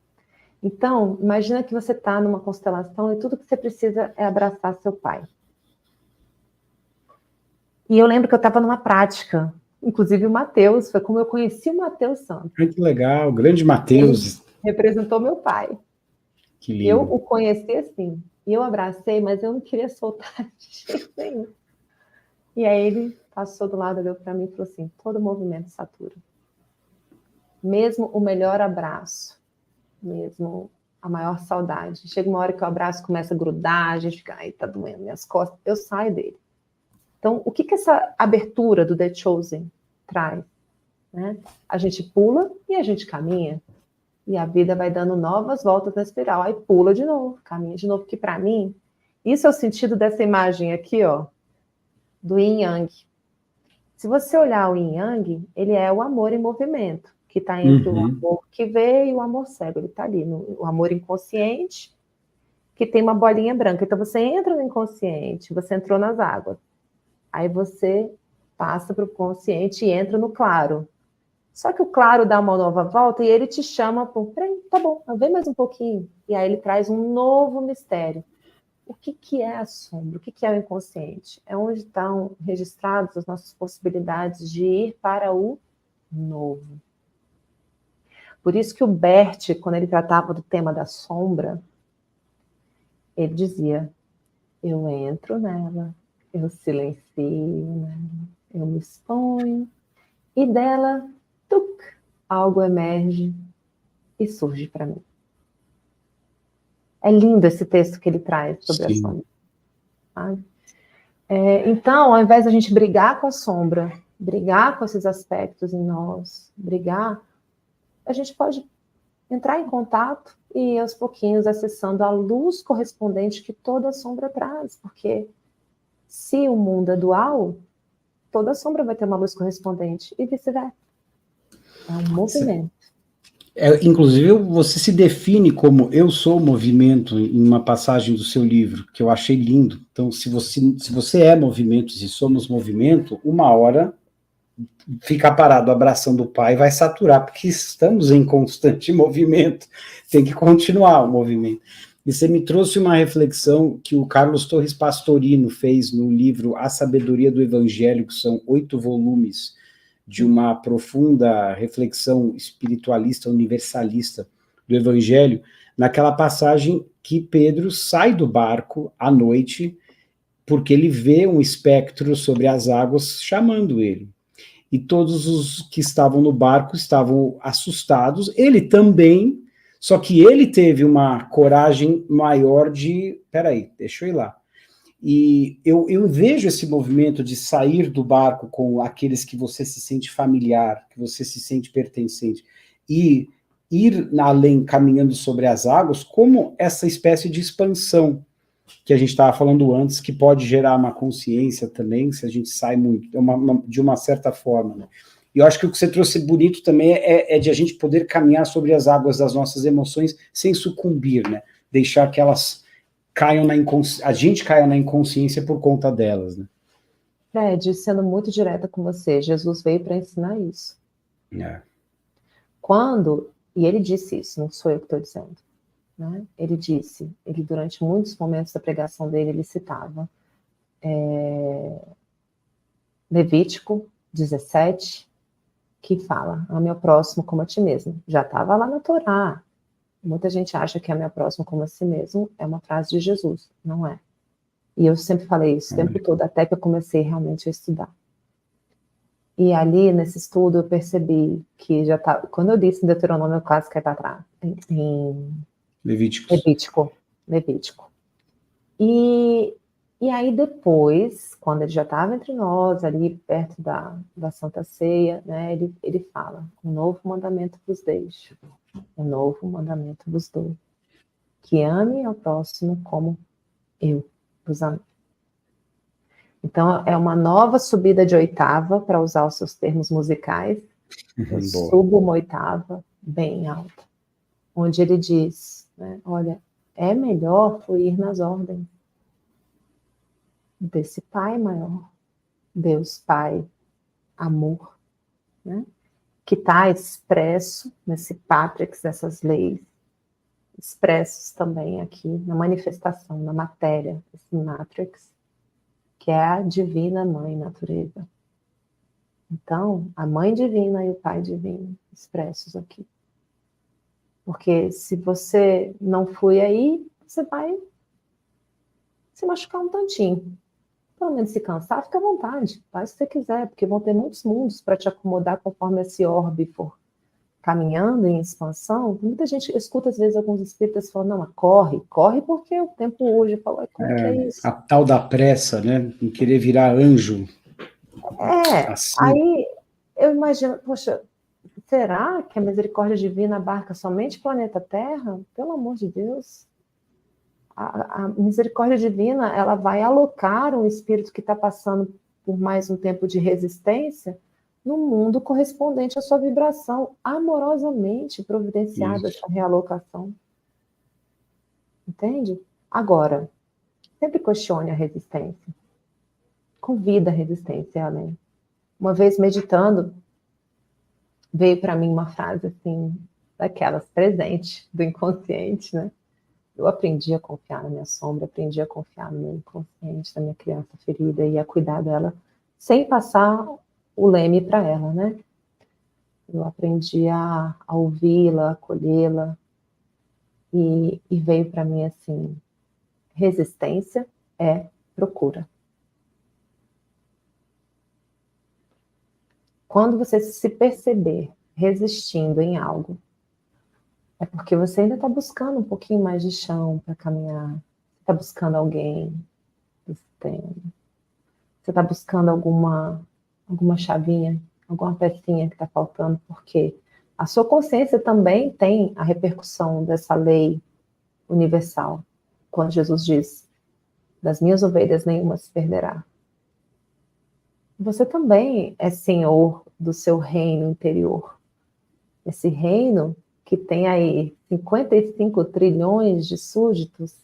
Então, imagina que você está numa constelação e tudo que você precisa é abraçar seu pai. E eu lembro que eu estava numa prática, inclusive o Matheus, foi como eu conheci o Matheus Santos. Que legal, grande Matheus. Ele representou meu pai. Que lindo. Eu o conheci assim, e eu abracei, mas eu não queria soltar de jeito nenhum. E aí ele passou do lado, olhou para mim e falou assim, todo movimento satura. Mesmo o melhor abraço, mesmo a maior saudade. Chega uma hora que o abraço começa a grudar, a gente fica, ai, tá doendo minhas costas, eu saio dele. Então, o que essa abertura do The Chosen traz? Né? A gente pula e a gente caminha. E a vida vai dando novas voltas na espiral. Aí pula de novo, caminha de novo. Que para mim, isso é o sentido dessa imagem aqui, ó, do Yin Yang. Se você olhar o Yin Yang, ele é o amor em movimento, que está entre o amor que vê e o amor cego. Ele está ali, o amor inconsciente, que tem uma bolinha branca. Então você entra no inconsciente, você entrou nas águas. Aí você passa para o consciente e entra no claro. Só que o claro dá uma nova volta e ele te chama para peraí, tá bom, vem mais um pouquinho. E aí ele traz um novo mistério. O que é a sombra? O que é o inconsciente? É onde estão registradas as nossas possibilidades de ir para o novo. Por isso que o Bert, quando ele tratava do tema da sombra, ele dizia, eu entro nela, eu silencio nela, eu me exponho, e dela, tuc, algo emerge e surge para mim. É lindo esse texto que ele traz sobre a sombra. Sabe? Então, ao invés de a gente brigar com a sombra, brigar com esses aspectos em nós, brigar, a gente pode entrar em contato e ir aos pouquinhos acessando a luz correspondente que toda sombra traz, porque se o mundo é dual, toda sombra vai ter uma luz correspondente e vice-versa. É um movimento. Inclusive, você se define como eu sou movimento em uma passagem do seu livro, que eu achei lindo. Então, se você é movimento, se somos movimento, uma hora ficar parado abraçando o pai vai saturar, porque estamos em constante movimento, tem que continuar o movimento. E você me trouxe uma reflexão que o Carlos Torres Pastorino fez no livro A Sabedoria do Evangelho, que são 8 volumes, de uma profunda reflexão espiritualista, universalista do Evangelho, naquela passagem que Pedro sai do barco à noite, porque ele vê um espectro sobre as águas chamando ele. E todos os que estavam no barco estavam assustados, ele também, só que ele teve uma coragem maior de, peraí, deixa eu ir lá. E eu vejo esse movimento de sair do barco com aqueles que você se sente familiar, que você se sente pertencente, e ir além, caminhando sobre as águas, como essa espécie de expansão que a gente estava falando antes, que pode gerar uma consciência também, se a gente sai muito, de uma certa forma, né? E eu acho que o que você trouxe bonito também é de a gente poder caminhar sobre as águas das nossas emoções sem sucumbir, né? Deixar que elas caiam a gente caia na inconsciência por conta delas, né? Fred, sendo muito direta com você, Jesus veio para ensinar isso. E ele disse isso, não sou eu que estou dizendo, né? Ele disse, durante muitos momentos da pregação dele, ele citava Levítico 17, que fala, ame ao próximo como a ti mesmo. Já estava lá na Torá. Muita gente acha que ame ao próximo como a si mesmo é uma frase de Jesus, não é. E eu sempre falei isso o tempo todo, até que eu comecei realmente a estudar. E ali, nesse estudo, eu percebi que já tá. Quando eu disse em Deuteronômio, eu quase caí para trás. Em Levítico. E aí depois, quando ele já estava entre nós, ali perto da Santa Ceia, né, ele fala, um novo mandamento vos deixo, um novo mandamento vos dou, que ame ao próximo como eu vos amo. Então, é uma nova subida de oitava, para usar os seus termos musicais. Eu subo uma oitava bem alta, onde ele diz, né, olha, é melhor fluir nas ordens desse Pai maior, Deus Pai, amor, né, que está expresso nesse Patrix, nessas leis, expressos também aqui na manifestação, na matéria, esse Matrix, que é a divina mãe natureza. Então, a mãe divina e o pai divino expressos aqui. Porque se você não flui aí, você vai se machucar um tantinho. pelo menos se cansar, fica à vontade, faz o que você quiser, porque vão ter muitos mundos para te acomodar conforme esse orbe for caminhando em expansão. Muita gente escuta, às vezes, alguns espíritas falando, não, mas corre porque o tempo hoje falou, como que é isso? A tal da pressa, né? Em querer virar anjo. Assim. Aí eu imagino, poxa, será que a misericórdia divina abarca somente o planeta Terra? Pelo amor de Deus. A misericórdia divina, ela vai alocar um espírito que está passando por mais um tempo de resistência no mundo correspondente à sua vibração, amorosamente providenciada essa realocação. Entende? Agora, sempre questione a resistência. Convida a resistência, além. Uma vez meditando, veio para mim uma frase assim, daquelas presente do inconsciente, né? Eu aprendi a confiar na minha sombra, aprendi a confiar no meu inconsciente, na minha criança ferida e a cuidar dela, sem passar o leme para ela, né? Eu aprendi a ouvi-la, acolhê-la, e veio para mim assim, resistência é procura. Quando você se perceber resistindo em algo, é porque você ainda está buscando um pouquinho mais de chão para caminhar. Você está buscando alguém. Você está buscando alguma chavinha, alguma pecinha que está faltando, porque a sua consciência também tem a repercussão dessa lei universal. Quando Jesus diz, das minhas ovelhas nenhuma se perderá. Você também é senhor do seu reino interior. Esse reino que tem aí 55 trilhões de súditos,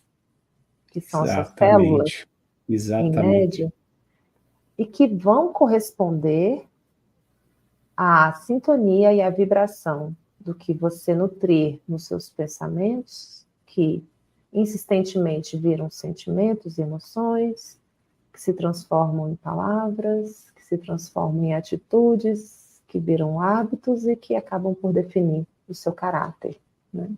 que são as suas células, em média, e que vão corresponder à sintonia e à vibração do que você nutrir nos seus pensamentos, que insistentemente viram sentimentos e emoções, que se transformam em palavras, que se transformam em atitudes, que viram hábitos e que acabam por definir o seu caráter, né?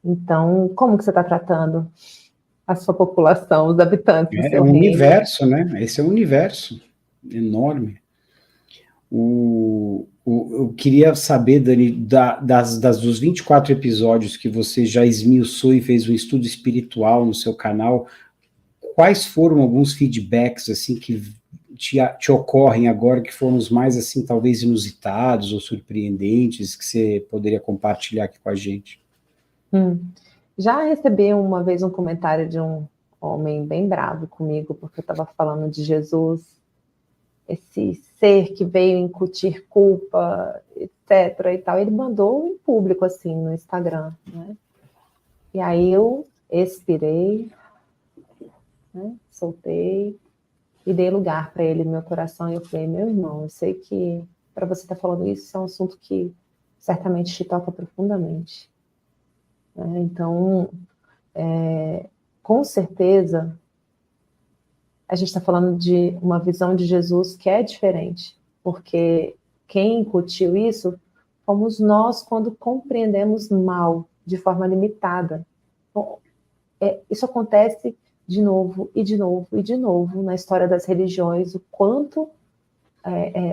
Então, como que você está tratando a sua população, os habitantes do seu um reino? Universo, né? Esse é um universo enorme. Eu queria saber, Dani, dos 24 episódios que você já esmiuçou e fez um estudo espiritual no seu canal, quais foram alguns feedbacks assim que te ocorrem agora, que foram os mais, assim, talvez inusitados ou surpreendentes, que você poderia compartilhar aqui com a gente? Já recebi uma vez um comentário de um homem bem bravo comigo, porque eu estava falando de Jesus, esse ser que veio incutir culpa, etc. e tal. Ele mandou em público, assim, no Instagram, né? E aí eu expirei, né? Soltei, e dei lugar para ele no meu coração, e eu falei, meu irmão, eu sei que para você estar falando isso é um assunto que certamente te toca profundamente. Né? Então, com certeza, a gente está falando de uma visão de Jesus que é diferente, porque quem incutiu isso fomos nós quando compreendemos mal, de forma limitada. Bom, isso acontece de novo e de novo e de novo na história das religiões, o quanto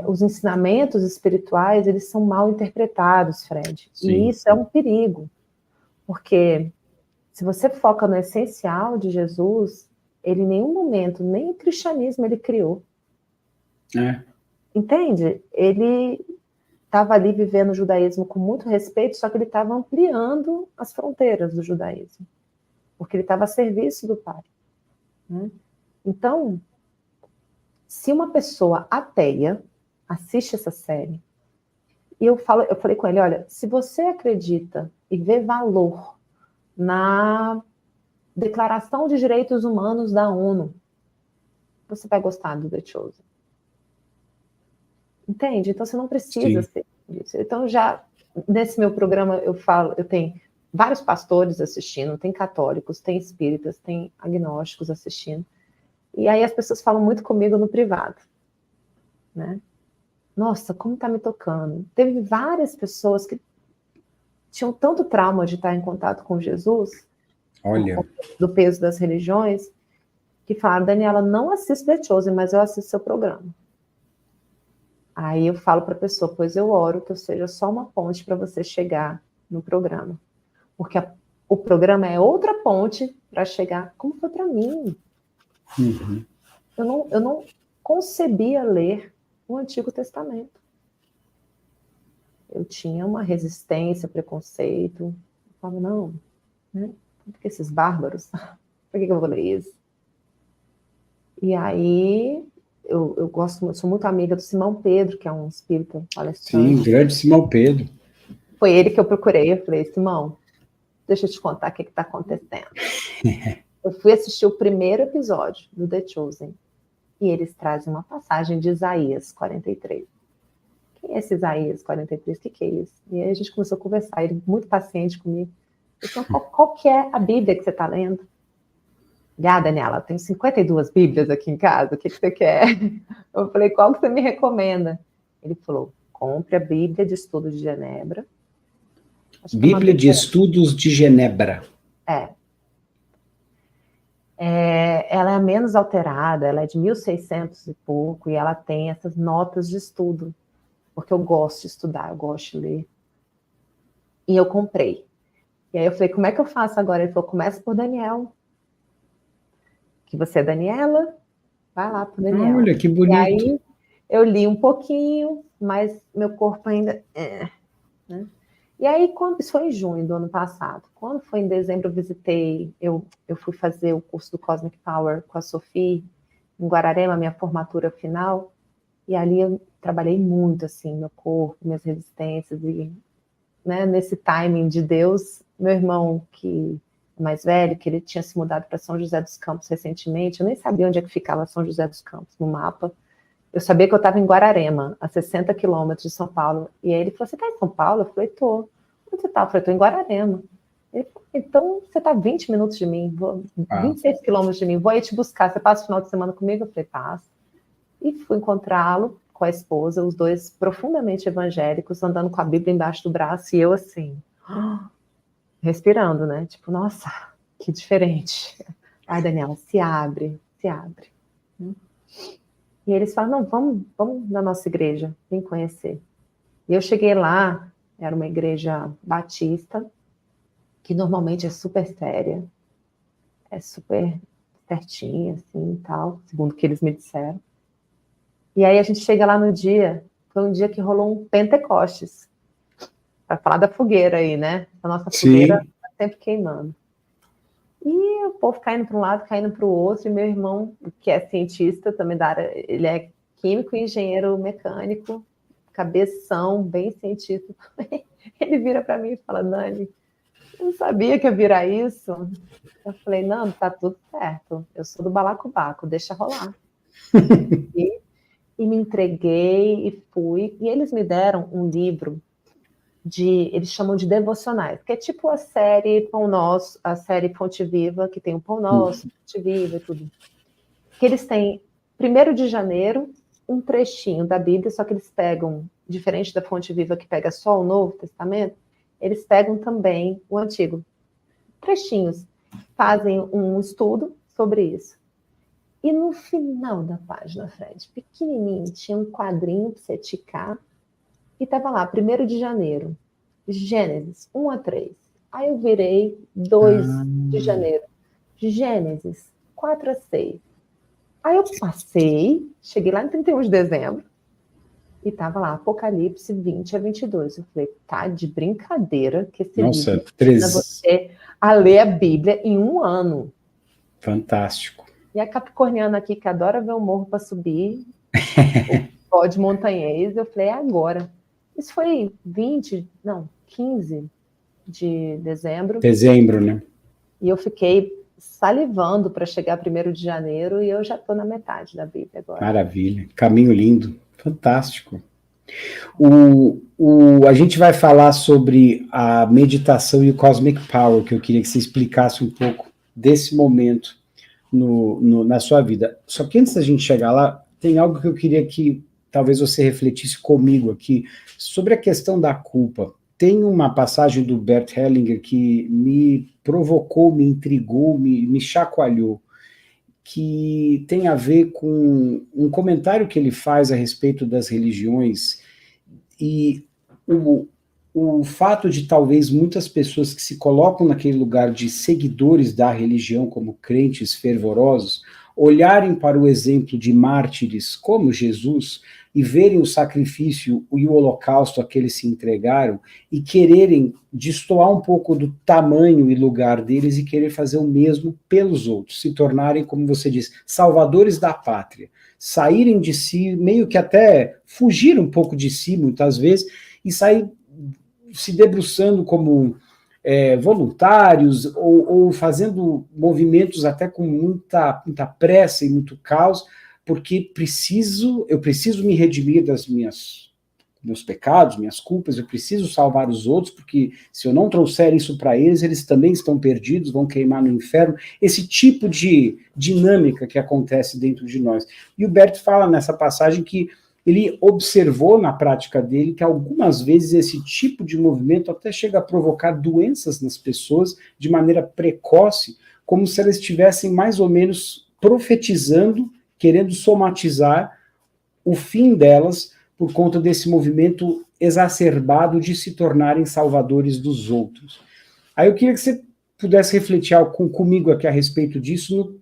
os ensinamentos espirituais eles são mal interpretados, Fred. Sim, e isso é um perigo, porque se você foca no essencial de Jesus, ele em nenhum momento, nem o cristianismo ele criou. Entende? Ele estava ali vivendo o judaísmo com muito respeito, só que ele estava ampliando as fronteiras do judaísmo, porque ele estava a serviço do Pai. Né? Então, se uma pessoa ateia assiste essa série, e eu falei com ele, olha, se você acredita e vê valor na Declaração de Direitos Humanos da ONU, você vai gostar do The Chosen. Entende? Então você não precisa ser disso. Então já, nesse meu programa eu tenho vários pastores assistindo, tem católicos, tem espíritas, tem agnósticos assistindo. E aí as pessoas falam muito comigo no privado, né? Nossa, como tá me tocando. Teve várias pessoas que tinham tanto trauma de estar em contato com Jesus, olha, do peso das religiões, que falaram, Daniela, não assisto The Chosen, mas eu assisto seu programa. Aí eu falo para a pessoa, pois eu oro que eu seja só uma ponte para você chegar no programa. Porque o programa é outra ponte para chegar, como foi para mim. Uhum. Eu não concebia ler o Antigo Testamento. Eu tinha uma resistência, preconceito. Eu falava, não, né? Por que esses bárbaros? Por que eu vou ler isso? E aí, eu sou muito amiga do Simão Pedro, que é um espírita palestrante. Sim, grande Simão Pedro. Foi ele que eu procurei. Eu falei, Simão, deixa eu te contar o que está acontecendo. Eu fui assistir o primeiro episódio do The Chosen, e eles trazem uma passagem de Isaías 43. Quem é esse Isaías 43? O que é isso? E aí a gente começou a conversar, ele muito paciente comigo. Eu falei, qual que é a Bíblia que você está lendo? Daniela, tem 52 Bíblias aqui em casa, o que você quer? Eu falei, qual que você me recomenda? Ele falou, compre a Bíblia de Estudo de Genebra. Bíblia de Estudos de Genebra. Ela é menos alterada, ela é de 1600 e pouco, e ela tem essas notas de estudo, porque eu gosto de estudar, eu gosto de ler. E eu comprei. E aí eu falei, como é que eu faço agora? Ele falou, começa por Daniel. Que você é Daniela, vai lá pro Daniel. Olha, que bonito. E aí eu li um pouquinho, mas meu corpo ainda... né? E aí, isso foi em junho do ano passado. Quando foi em dezembro, eu fui fazer o curso do Cosmic Power com a Sophie, em Guararema, minha formatura final, e ali eu trabalhei muito, assim, meu corpo, minhas resistências, e né, nesse timing de Deus, meu irmão, que é mais velho, que ele tinha se mudado para São José dos Campos recentemente, eu nem sabia onde é que ficava São José dos Campos no mapa. Eu sabia que eu estava em Guararema, a 60 quilômetros de São Paulo. E aí ele falou, você está em São Paulo? Eu falei, tô. Onde você está? Eu falei, estou em Guararema. Ele falou, então você está 20 minutos de mim, 26 quilômetros de mim, vou aí te buscar. Você passa o final de semana comigo? Eu falei, passo. E fui encontrá-lo com a esposa, os dois profundamente evangélicos, andando com a Bíblia embaixo do braço, e eu assim, respirando, né? Tipo, nossa, que diferente. Ai, Daniela, se abre, se abre. E eles falam, não, vamos na nossa igreja, vem conhecer. E eu cheguei lá, era uma igreja batista, que normalmente é super séria, é super certinha, assim, e tal, segundo o que eles me disseram. E aí a gente chega lá no dia, foi um dia que rolou um Pentecostes, para falar da fogueira aí, né? A nossa fogueira está sempre queimando. E o povo caindo para um lado, caindo para o outro, e meu irmão, que é cientista, também da área, ele é químico e engenheiro mecânico, cabeção, bem cientista também. Ele vira para mim e fala, Dani, eu não sabia que ia virar isso. Eu falei, não, tá tudo certo, eu sou do balacobaco, deixa rolar. E me entreguei e fui, e eles me deram um livro eles chamam de devocionais, que é tipo a série Pão Nosso, a série Fonte Viva, que tem o Pão Nosso, Fonte Viva e tudo. Que eles têm, 1º de janeiro, um trechinho da Bíblia, só que eles pegam, diferente da Fonte Viva que pega só o Novo Testamento, eles pegam também o Antigo. Trechinhos. Fazem um estudo sobre isso. E no final da página, Fred, pequenininho, tinha um quadrinho para você ticar, e estava lá, 1º de janeiro, Gênesis 1 a 3. Aí eu virei 2 de janeiro, Gênesis 4 a 6. Aí eu passei, cheguei lá em 31 de dezembro, e estava lá, Apocalipse 20 a 22. Eu falei, tá de brincadeira que esse livro ensina você a ler a Bíblia em um ano. Fantástico. E a capricorniana aqui, que adora ver o morro para subir, o bode montanhês, eu falei, é agora. Isso foi 15 de dezembro. Dezembro, né? E eu fiquei salivando para chegar 1º de janeiro e eu já estou na metade da Bíblia agora. Maravilha, caminho lindo, fantástico. A gente vai falar sobre a meditação e o Cosmic Power, que eu queria que você explicasse um pouco desse momento na sua vida. Só que antes da gente chegar lá, tem algo que eu queria que talvez você refletisse comigo aqui, sobre a questão da culpa. Tem uma passagem do Bert Hellinger que me provocou, me intrigou, me chacoalhou. que tem a ver com um comentário que ele faz a respeito das religiões e o fato de talvez muitas pessoas que se colocam naquele lugar de seguidores da religião como crentes fervorosos, olharem para o exemplo de mártires como Jesus e verem o sacrifício e o holocausto a que eles se entregaram e quererem destoar um pouco do tamanho e lugar deles e querer fazer o mesmo pelos outros, se tornarem, como você diz, salvadores da pátria, saírem de si, meio que até fugir um pouco de si, muitas vezes, e sair se debruçando como voluntários ou fazendo movimentos até com muita pressa e muito caos, porque eu preciso me redimir das meus pecados, minhas culpas, eu preciso salvar os outros, porque se eu não trouxer isso para eles, eles também estão perdidos, vão queimar no inferno. Esse tipo de dinâmica que acontece dentro de nós. E o Bert fala nessa passagem que ele observou na prática dele que algumas vezes esse tipo de movimento até chega a provocar doenças nas pessoas de maneira precoce, como se elas estivessem mais ou menos profetizando, querendo somatizar o fim delas por conta desse movimento exacerbado de se tornarem salvadores dos outros. Aí eu queria que você pudesse refletir comigo aqui a respeito disso,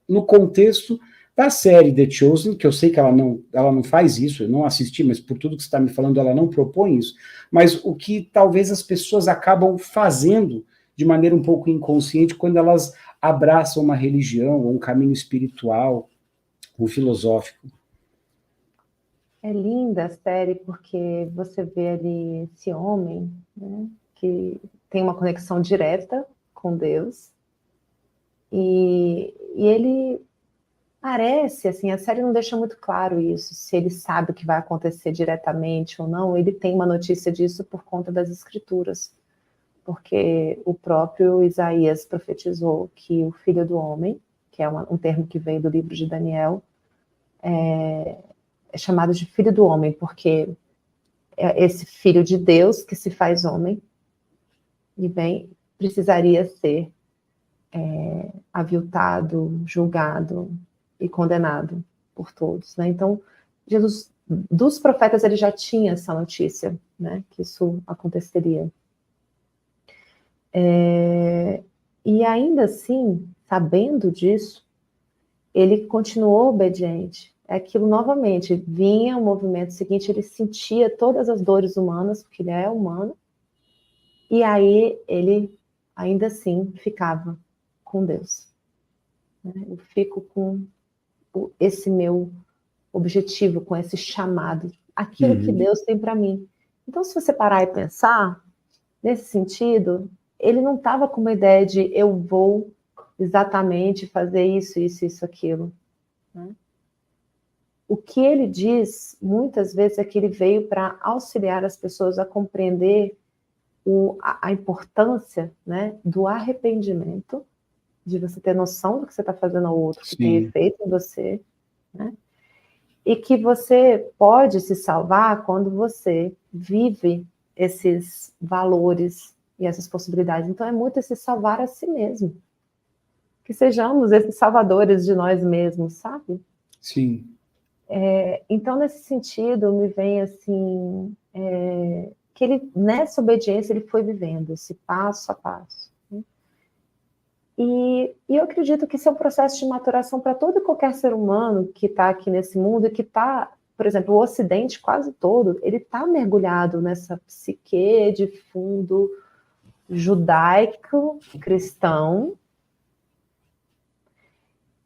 no contexto da série The Chosen, que eu sei que ela não faz isso, eu não assisti, mas por tudo que você está me falando, ela não propõe isso, mas o que talvez as pessoas acabam fazendo de maneira um pouco inconsciente quando elas abraçam uma religião, ou um caminho espiritual, ou filosófico. É linda a série porque você vê ali esse homem, né, que tem uma conexão direta com Deus, e ele parece, assim, a série não deixa muito claro isso, se ele sabe o que vai acontecer diretamente ou não. Ele tem uma notícia disso por conta das escrituras, porque o próprio Isaías profetizou que o filho do homem, que é um termo que veio do livro de Daniel, é chamado de filho do homem, porque é esse filho de Deus que se faz homem, e bem, precisaria ser aviltado, julgado e condenado por todos, né? Então, Jesus, dos profetas, ele já tinha essa notícia, né, que isso aconteceria. E ainda assim, sabendo disso, ele continuou obediente. É aquilo novamente, vinha o movimento seguinte, ele sentia todas as dores humanas, porque ele é humano, e aí ele ainda assim ficava com Deus. Eu fico com esse meu objetivo, com esse chamado, aquilo que Deus tem para mim. Então, se você parar e pensar, nesse sentido, ele não estava com uma ideia de eu vou exatamente fazer isso, isso, isso, aquilo. Né? O que ele diz, muitas vezes, é que ele veio para auxiliar as pessoas a compreender a importância, né, do arrependimento, de você ter noção do que você está fazendo ao outro, que tem efeito em você, né? E que você pode se salvar quando você vive esses valores e essas possibilidades. Então, é muito esse salvar a si mesmo. Que sejamos esses salvadores de nós mesmos, sabe? Sim. Então, nesse sentido, me vem assim, que ele, nessa obediência, ele foi vivendo esse passo a passo. Né? E eu acredito que isso é um processo de maturação para todo e qualquer ser humano que está aqui nesse mundo e que está, por exemplo, o Ocidente quase todo, ele está mergulhado nessa psique de fundo judaico, cristão.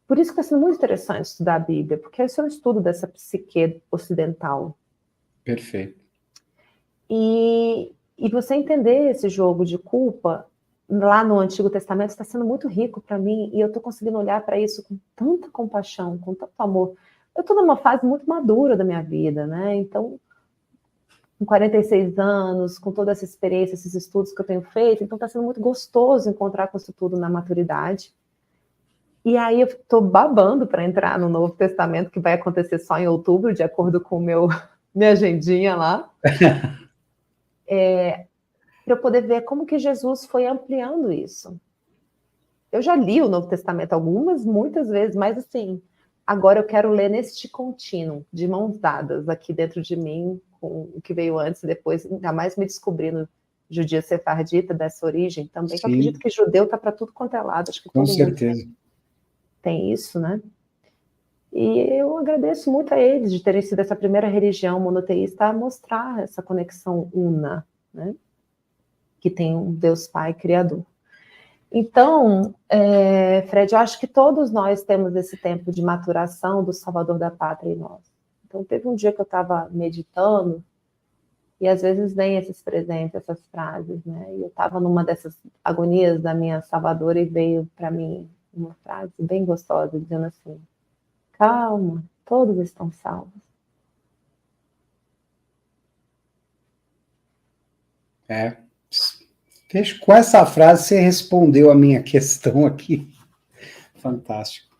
Por isso que está sendo muito interessante estudar a Bíblia, porque esse é um estudo dessa psique ocidental. Perfeito. E você entender esse jogo de culpa lá no Antigo Testamento está sendo muito rico para mim, e eu estou conseguindo olhar para isso com tanta compaixão, com tanto amor. Eu estou numa fase muito madura da minha vida, né? Então, com 46 anos, com toda essa experiência, esses estudos que eu tenho feito, então está sendo muito gostoso encontrar com isso tudo na maturidade. E aí eu estou babando para entrar no Novo Testamento, que vai acontecer só em outubro, de acordo com minha agendinha lá. Para eu poder ver como que Jesus foi ampliando isso. Eu já li o Novo Testamento muitas vezes, mas assim, agora eu quero ler neste contínuo, de mãos dadas aqui dentro de mim, com o que veio antes e depois, ainda mais me descobrindo judia sefardita, dessa origem também, que eu acredito Sim, que judeu está para tudo quanto é lado, acho que com todo mundo certeza. tem isso, né? E eu agradeço muito a eles de terem sido essa primeira religião monoteísta a mostrar essa conexão una, né? Que tem um Deus Pai Criador. Então, Fred, eu acho que todos nós temos esse tempo de maturação do Salvador da Pátria em nós. Então, teve um dia que eu estava meditando, e às vezes vem esses presentes, essas frases, né? E eu estava numa dessas agonias da minha Salvadora e veio para mim uma frase bem gostosa, dizendo assim: calma, todos estão salvos. É. Com essa frase você respondeu a minha questão aqui. Fantástico.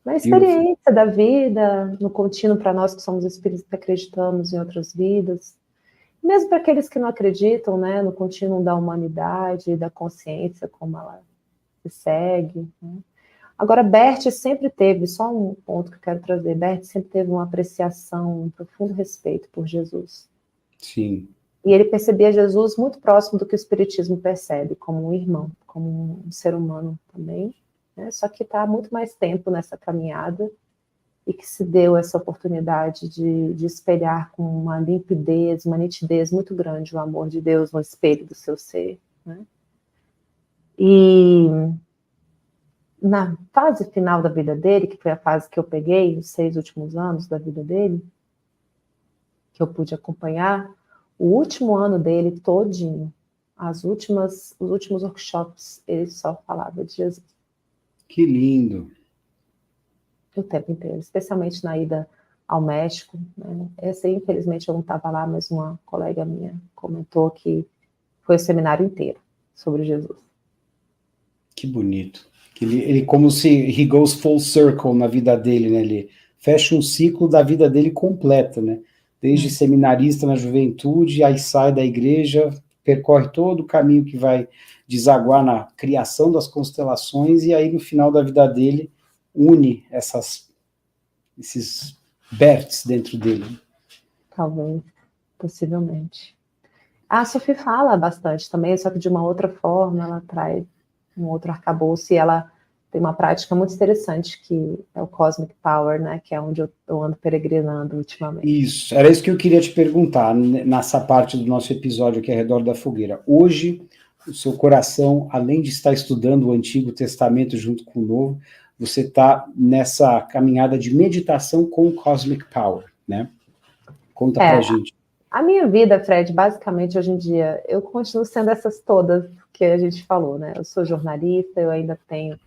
Na Beautiful. experiência da vida, no contínuo para nós que somos espíritos que acreditamos em outras vidas, mesmo para aqueles que não acreditam, né, no contínuo da humanidade, da consciência, como ela se segue. Né? Agora, Bert sempre teve, só um ponto que eu quero trazer, Bert sempre teve uma apreciação, um profundo respeito por Jesus. Sim. E ele percebia Jesus muito próximo do que o Espiritismo percebe, como um irmão, como um ser humano também, né? Só que está há muito mais tempo nessa caminhada e que se deu essa oportunidade de espelhar com uma limpidez, uma nitidez muito grande o amor de Deus no espelho do seu ser. Né? E na fase final da vida dele, que foi a fase que eu peguei, os 6 últimos anos da vida dele, que eu pude acompanhar, o último ano dele todinho, os últimos workshops, ele só falava de Jesus. Que lindo. O tempo inteiro, especialmente na ida ao México. Né? Essa, infelizmente, eu não estava lá, mas uma colega minha comentou que foi o seminário inteiro sobre Jesus. Que bonito. Ele como se he goes full circle na vida dele, né? Ele fecha um ciclo da vida dele completa, né? Desde seminarista na juventude, aí sai da igreja, percorre todo o caminho que vai desaguar na criação das constelações, e aí no final da vida dele une esses Berts dentro dele. Talvez, possivelmente. A Sophie fala bastante também, só que de uma outra forma, ela traz um outro arcabouço e ela tem uma prática muito interessante que é o Cosmic Power, né? Que é onde eu ando peregrinando ultimamente. Isso, era isso que eu queria te perguntar nessa parte do nosso episódio aqui ao redor da fogueira. Hoje, o seu coração, além de estar estudando o Antigo Testamento junto com o Novo, você está nessa caminhada de meditação com o Cosmic Power, né? Conta pra gente. A minha vida, Fred, basicamente hoje em dia, eu continuo sendo essas todas que a gente falou, né? Eu sou jornalista, eu ainda tenho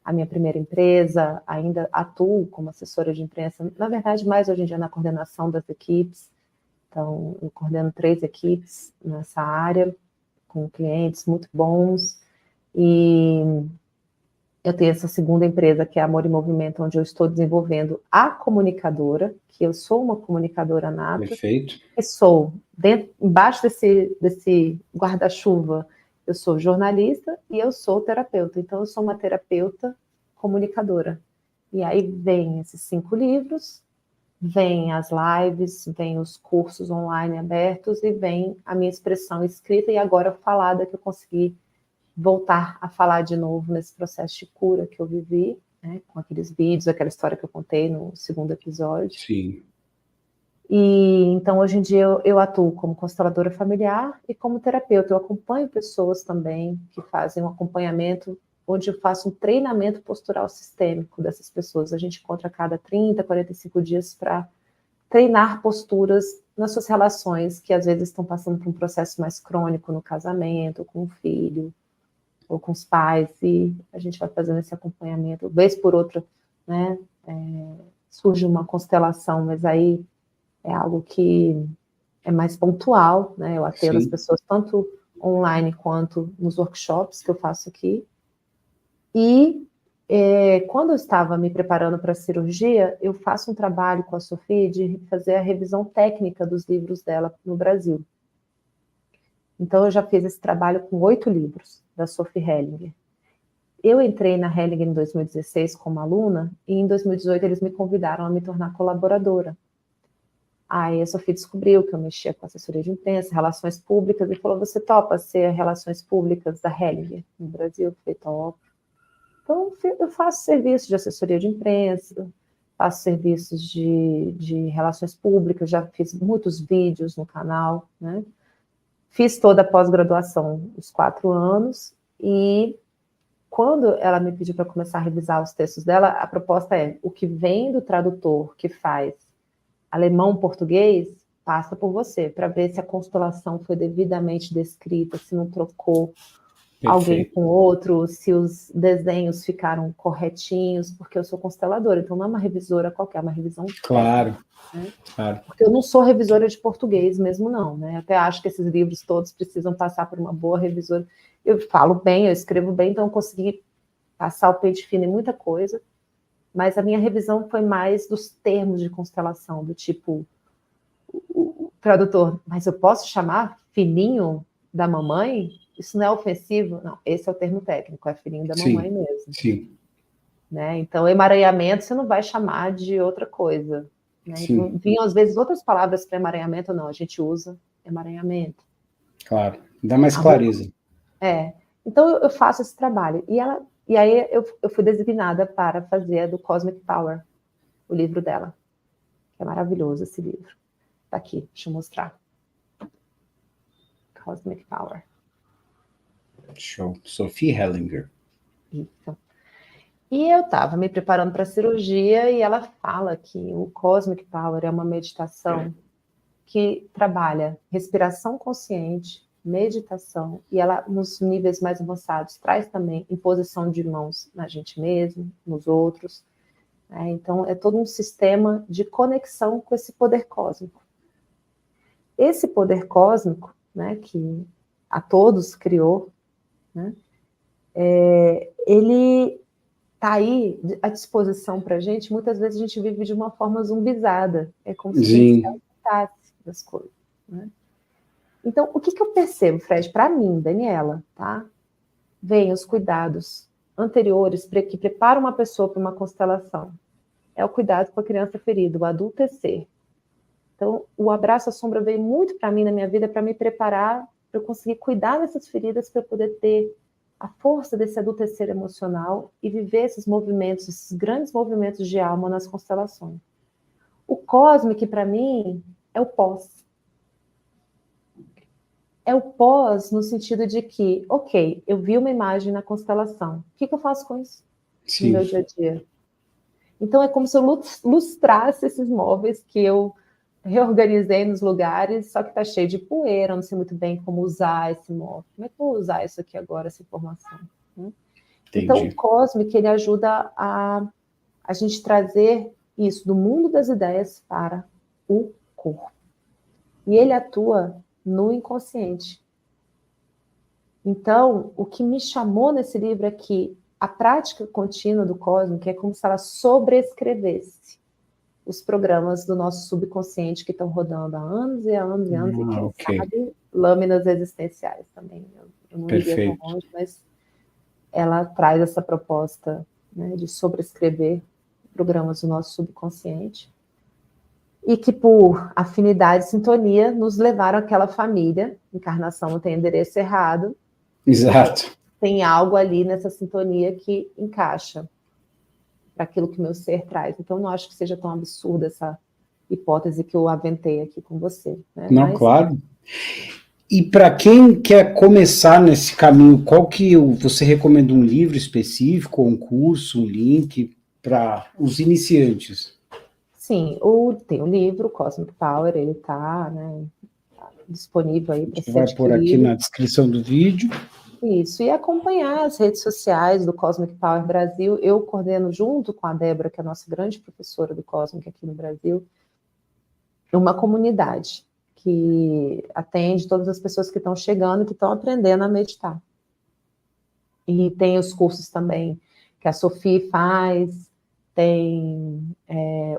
a minha primeira empresa, ainda atuo como assessora de imprensa, na verdade, mais hoje em dia na coordenação das equipes. Então, eu coordeno 3 equipes nessa área, com clientes muito bons, e eu tenho essa segunda empresa, que é Amor e Movimento, onde eu estou desenvolvendo a comunicadora, que eu sou uma comunicadora nata, Perfeito. e sou, embaixo desse guarda-chuva, eu sou jornalista e eu sou terapeuta. Então, eu sou uma terapeuta comunicadora. E aí vem esses 5 livros, vem as lives, vem os cursos online abertos e vem a minha expressão escrita e agora falada, que eu consegui voltar a falar de novo nesse processo de cura que eu vivi, né, com aqueles vídeos, aquela história que eu contei no segundo episódio. Sim. E então, hoje em dia, eu atuo como consteladora familiar e como terapeuta. Eu acompanho pessoas também que fazem um acompanhamento, onde eu faço um treinamento postural sistêmico dessas pessoas. A gente encontra a cada 30, 45 dias para treinar posturas nas suas relações, que às vezes estão passando por um processo mais crônico no casamento, com o filho, ou com os pais, e a gente vai fazendo esse acompanhamento. Vez por outra, né, surge uma constelação, mas aí é algo que é mais pontual, né? Eu atendo as pessoas tanto online quanto nos workshops que eu faço aqui. E quando eu estava me preparando para a cirurgia, eu faço um trabalho com a Sophie de fazer a revisão técnica dos livros dela no Brasil. Então, eu já fiz esse trabalho com 8 livros da Sophie Hellinger. Eu entrei na Hellinger em 2016 como aluna, e em 2018 eles me convidaram a me tornar colaboradora. Aí a Sofia descobriu que eu mexia com assessoria de imprensa, relações públicas, e falou, você topa ser relações públicas da Hellinger no Brasil? Eu falei, topo. Então, eu faço serviço de assessoria de imprensa, faço serviços de relações públicas, já fiz muitos vídeos no canal, né? Fiz toda a pós-graduação, os 4 anos, e quando ela me pediu para começar a revisar os textos dela, a proposta é, o que vem do tradutor que faz alemão-português, passa por você, para ver se a constelação foi devidamente descrita, se não trocou alguém com outro, se os desenhos ficaram corretinhos, porque eu sou consteladora, então não é uma revisora qualquer, é uma revisão Claro, técnica, né? claro. Porque eu não sou revisora de português mesmo, não, né? Até acho que esses livros todos precisam passar por uma boa revisora. Eu falo bem, eu escrevo bem, então eu consegui passar o pente fino em muita coisa, mas a minha revisão foi mais dos termos de constelação, do tipo, o tradutor, mas eu posso chamar filhinho da mamãe? Isso não é ofensivo? Não, esse é o termo técnico, é filhinho da mamãe mesmo. Sim. Né? Então, emaranhamento você não vai chamar de outra coisa. Né? Então, vinham às vezes outras palavras para emaranhamento, não, a gente usa emaranhamento. Claro, dá mais clareza. Então eu faço esse trabalho. E aí eu fui designada para fazer a do Cosmic Power, o livro dela. Que é maravilhoso esse livro. Está aqui, deixa eu mostrar. Cosmic Power. Show. Sophie Hellinger. Isso. E eu estava me preparando para a cirurgia e ela fala que o Cosmic Power é uma meditação que trabalha respiração consciente, meditação, e ela, nos níveis mais avançados, traz também imposição de mãos na gente mesmo, nos outros. Né? Então, é todo um sistema de conexão com esse poder cósmico. Esse poder cósmico, né, que a todos criou, né, ele está aí à disposição para a gente. Muitas vezes a gente vive de uma forma zumbizada. É como se a gente não gostasse das coisas. Né? Então, o que eu percebo, Fred? Para mim, Daniela, tá? Vem os cuidados anteriores que preparam uma pessoa para uma constelação. É o cuidado com a criança ferida, o adultecer. Então, o abraço à sombra veio muito para mim na minha vida para me preparar, para eu conseguir cuidar dessas feridas, para eu poder ter a força desse adultecer emocional e viver esses movimentos, esses grandes movimentos de alma nas constelações. O cósmico, para mim, é o pós. É o pós no sentido de que, ok, eu vi uma imagem na constelação. O que eu faço com isso no meu dia a dia? Então, é como se eu lustrasse esses móveis que eu reorganizei nos lugares, só que está cheio de poeira, não sei muito bem como usar esse móvel. Como é que eu vou usar isso aqui agora, essa informação? Né? Então, o cósmico, ele ajuda a gente trazer isso do mundo das ideias para o corpo. E ele atua no inconsciente. Então, o que me chamou nesse livro é que a prática contínua do cósmico é como se ela sobrescrevesse os programas do nosso subconsciente que estão rodando há anos e anos e anos, e quem sabe, lâminas existenciais também. Eu não iria tão longe, mas ela traz essa proposta, né, de sobrescrever programas do nosso subconsciente e que, por afinidade e sintonia, nos levaram àquela família. Encarnação não tem endereço errado. Exato. Tem algo ali nessa sintonia que encaixa para aquilo que o meu ser traz. Então, não acho que seja tão absurda essa hipótese que eu aventei aqui com você. Né? Não, claro. E para quem quer começar nesse caminho, qual que você recomenda um livro específico, um curso, um link para os iniciantes? Sim, tem o livro Cosmic Power, ele está, né, disponível aí para ser vai pôr aqui na descrição do vídeo. Isso, e acompanhar as redes sociais do Cosmic Power Brasil. Eu coordeno junto com a Débora, que é a nossa grande professora do Cosmic aqui no Brasil, uma comunidade que atende todas as pessoas que estão chegando, que estão aprendendo a meditar. E tem os cursos também que a Sophie faz, tem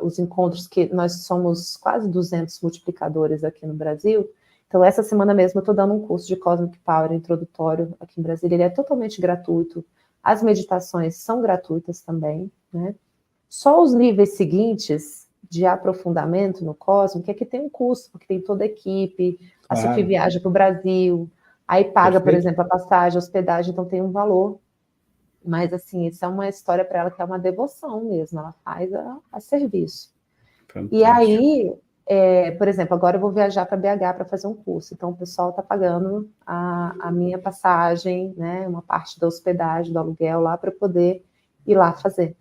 os encontros que nós somos quase 200 multiplicadores aqui no Brasil. Então, essa semana mesmo eu estou dando um curso de Cosmic Power introdutório aqui em Brasília. Ele é totalmente gratuito As meditações são gratuitas também, né? Só os níveis seguintes de aprofundamento no cósmico é que tem um custo, porque tem toda a equipe, a Sophie viaja para o Brasil, aí paga, por exemplo, a passagem, a hospedagem, então tem um valor. Mas, assim, isso é uma história para ela que é uma devoção mesmo, ela faz a serviço. Fantástico. E aí, por exemplo, agora eu vou viajar para BH para fazer um curso, então o pessoal está pagando a minha passagem, né, uma parte da hospedagem, do aluguel lá, para poder ir lá fazer,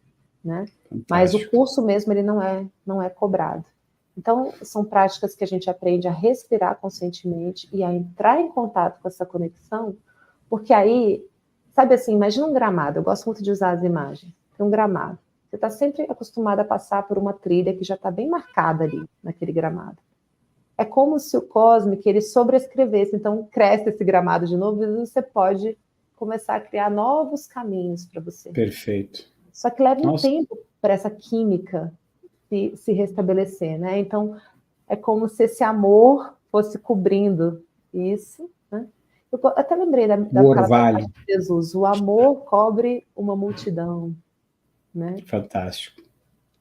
né? Mas o curso mesmo, ele não é cobrado. Então, são práticas que a gente aprende a respirar conscientemente e a entrar em contato com essa conexão, porque aí, sabe assim, imagina um gramado, eu gosto muito de usar as imagens, tem um gramado. Você está sempre acostumado a passar por uma trilha que já está bem marcada ali, naquele gramado. É como se o cósmico, ele sobrescrevesse, então cresce esse gramado de novo e você pode começar a criar novos caminhos para você. Perfeito. Só que leva um tempo para essa química se restabelecer, né? Então, é como se esse amor fosse cobrindo isso, né? Eu até lembrei daquela passagem de Jesus, o amor cobre uma multidão, né? Fantástico.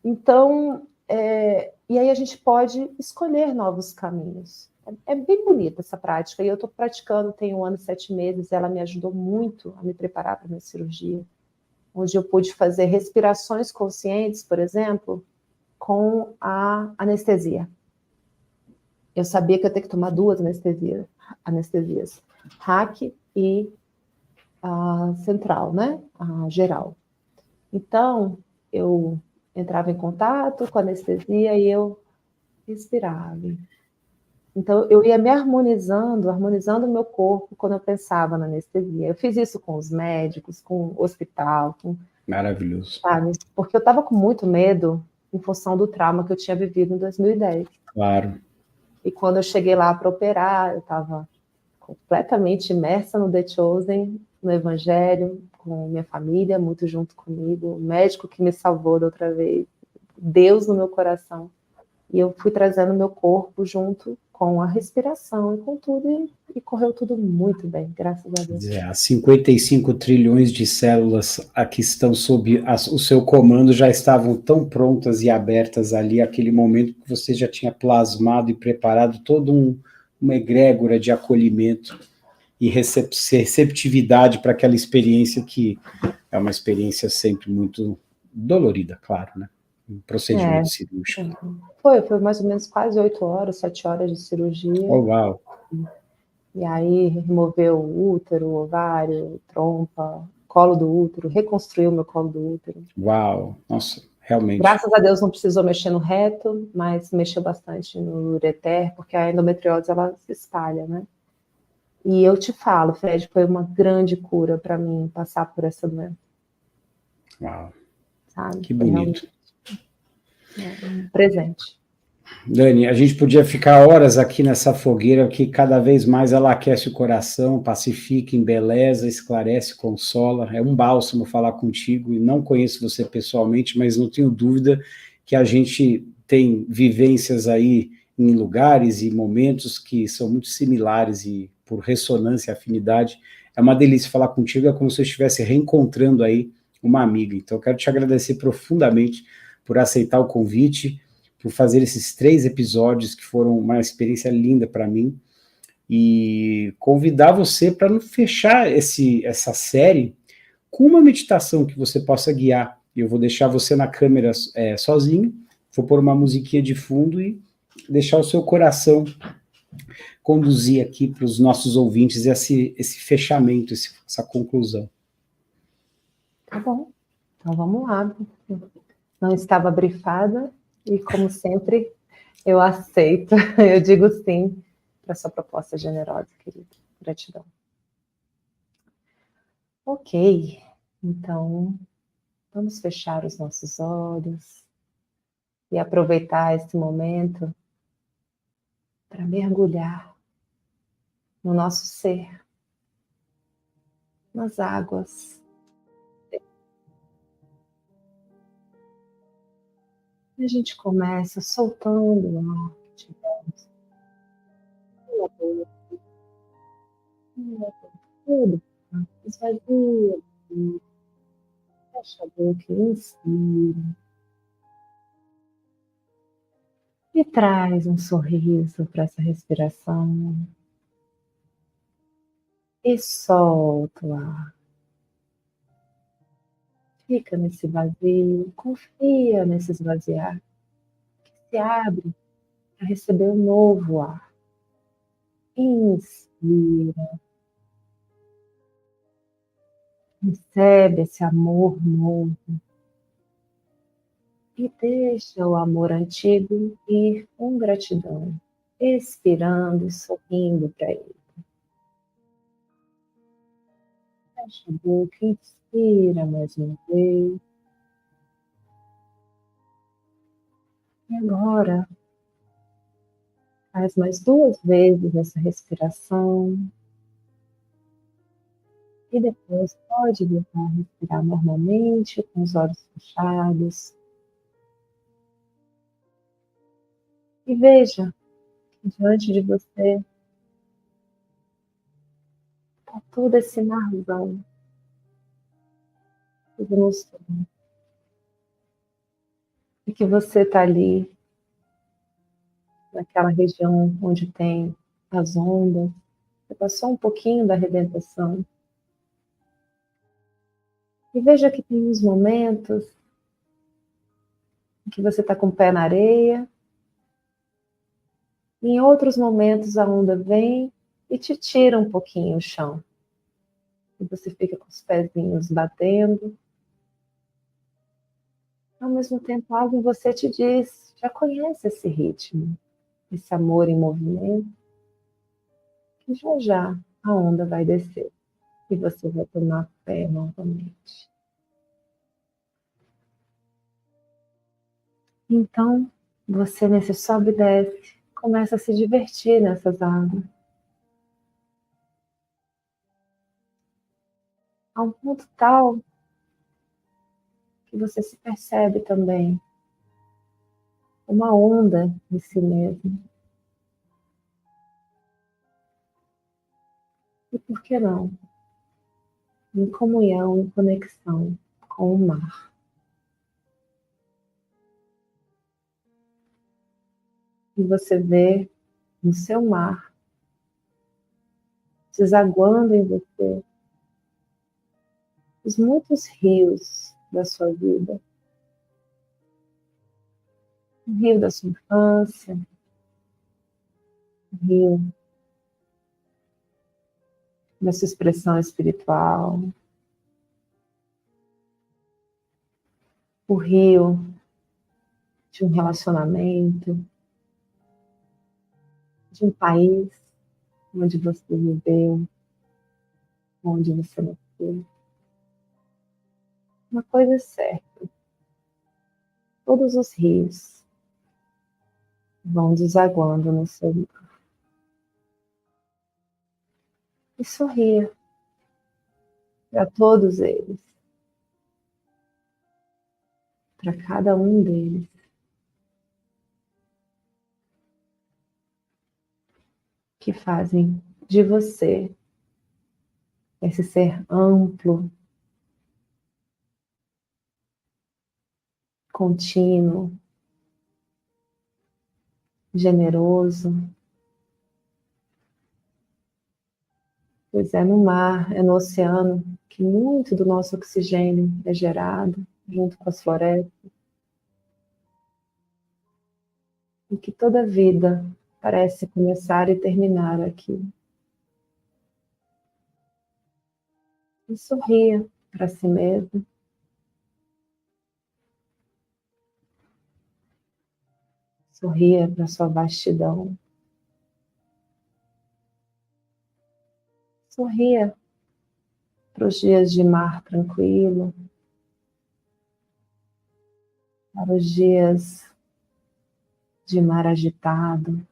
Então, e aí a gente pode escolher novos caminhos. É bem bonita essa prática, e eu estou praticando tem 1 ano e 7 meses, ela me ajudou muito a me preparar para a minha cirurgia, onde eu pude fazer respirações conscientes, por exemplo, com a anestesia. Eu sabia que eu ia ter que tomar 2 anestesias, RAC e a central, né? A geral. Então, eu entrava em contato com a anestesia e eu respirava. Então, eu ia me harmonizando o meu corpo quando eu pensava na anestesia. Eu fiz isso com os médicos, com o hospital. Maravilhoso. Sabe? Porque eu estava com muito medo em função do trauma que eu tinha vivido em 2010. Claro. E quando eu cheguei lá para operar, eu estava completamente imersa no The Chosen, no Evangelho, com minha família, muito junto comigo, o médico que me salvou da outra vez, Deus no meu coração. E eu fui trazendo meu corpo junto com a respiração e com tudo, e correu tudo muito bem, graças a Deus. As 55 trilhões de células que estão sob o seu comando já estavam tão prontas e abertas ali, aquele momento que você já tinha plasmado e preparado todo uma egrégora de acolhimento e receptividade para aquela experiência que é uma experiência sempre muito dolorida, claro, né? Um procedimento cirúrgico. Foi mais ou menos quase 8 horas, 7 horas de cirurgia. Oh, uau! E aí removeu o útero, o ovário, trompa, colo do útero, reconstruiu meu colo do útero. Uau! Nossa, realmente. Graças a Deus não precisou mexer no reto, mas mexeu bastante no ureter, porque a endometriose ela se espalha, né? E eu te falo, Fred, foi uma grande cura para mim passar por essa doença. Uau! Sabe? Que bonito. Um presente. Dani, a gente podia ficar horas aqui nessa fogueira que cada vez mais ela aquece o coração, pacifica, embeleza, esclarece, consola. É um bálsamo falar contigo e não conheço você pessoalmente, mas não tenho dúvida que a gente tem vivências aí em lugares e momentos que são muito similares e por ressonância, afinidade. É uma delícia falar contigo, é como se eu estivesse reencontrando aí uma amiga. Então eu quero te agradecer profundamente por aceitar o convite, por fazer esses 3 episódios que foram uma experiência linda para mim, e convidar você para fechar essa série com uma meditação que você possa guiar. Eu vou deixar você na câmera sozinho, vou pôr uma musiquinha de fundo e deixar o seu coração conduzir aqui para os nossos ouvintes esse fechamento, essa conclusão. Tá bom, então vamos lá. Não estava brifada, e como sempre, eu aceito, eu digo sim para sua proposta generosa, querido. Gratidão. Ok, então vamos fechar os nossos olhos e aproveitar esse momento para mergulhar no nosso ser, nas águas. E a gente começa soltando o ar que tivemos. Tudo esvazia. Fecha a boca e inspira. E traz um sorriso para essa respiração. E solta o ar. Fica nesse vazio, confia nesse esvaziar, que se abre para receber um novo ar. Inspira, recebe esse amor novo e deixa o amor antigo ir com gratidão, expirando e sorrindo para ele. Fecha a boca, inspira mais uma vez. E agora, faz mais 2 vezes essa respiração. E depois pode voltar a respirar normalmente, com os olhos fechados. E veja que diante de você está todo esse marzão, tudo no sul. E que você está ali, naquela região onde tem as ondas. Você passou um pouquinho da arrebentação. E veja que tem uns momentos em que você está com o pé na areia. E em outros momentos a onda vem e te tira um pouquinho o chão. E você fica com os pezinhos batendo. Ao mesmo tempo, algo em você te diz, já conhece esse ritmo, esse amor em movimento, que já já a onda vai descer e você vai tomar pé novamente. Então, você nesse sobe e desce, começa a se divertir nessas águas. A um ponto tal que você se percebe também uma onda em si mesmo. E por que não? Em comunhão, em conexão com o mar. E você vê no seu mar, desaguando em você, os muitos rios da sua vida. O rio da sua infância, o rio da sua expressão espiritual, o rio de um relacionamento, de um país onde você viveu, onde você nasceu. Uma coisa é certa, todos os rios vão desaguando no seu mar. E sorria para todos eles, para cada um deles. Que fazem de você esse ser amplo, contínuo, generoso. Pois é no mar, é no oceano que muito do nosso oxigênio é gerado, junto com as florestas. E que toda vida parece começar e terminar aqui. E sorria para si mesmo. Sorria para sua vastidão. Sorria para os dias de mar tranquilo, para os dias de mar agitado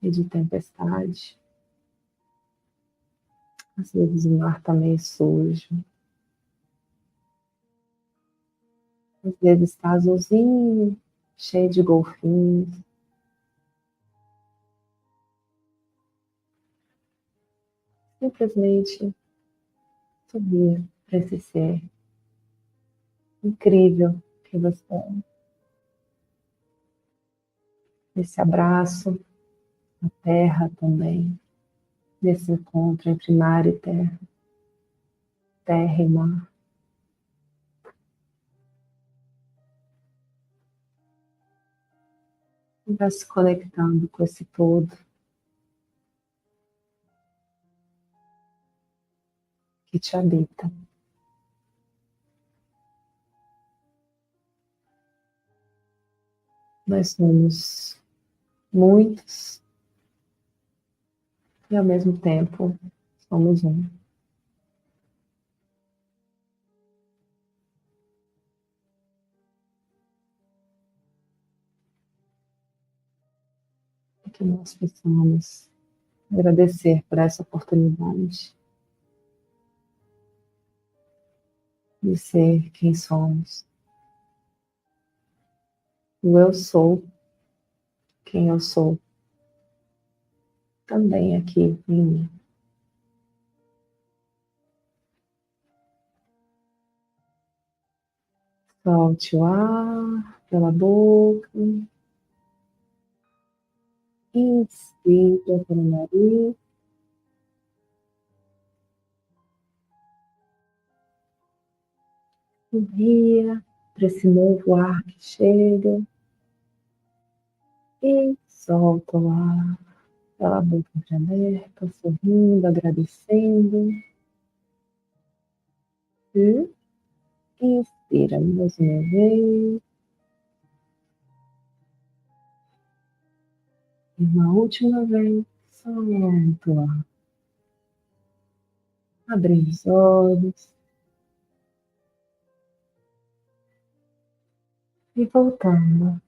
e de tempestade. Às vezes o mar está meio sujo. Às vezes está azulzinho, cheio de golfinhos. Simplesmente sorria para esse ser incrível que você é. Esse abraço à terra também, nesse encontro entre mar e terra, terra e mar. E vai se conectando com esse todo que te habita. Nós somos muitos e ao mesmo tempo somos um. E que nós possamos agradecer por essa oportunidade de ser quem somos. O eu sou quem eu sou, também aqui em mim. Solte o ar pela boca. Inspira pelo nariz. Sorria para esse novo ar que chega. E solta o ar pela boca entreaberta, sorrindo, agradecendo. E inspira mais uma vez. E uma última vez, solta o ar. Abre os olhos. E voltando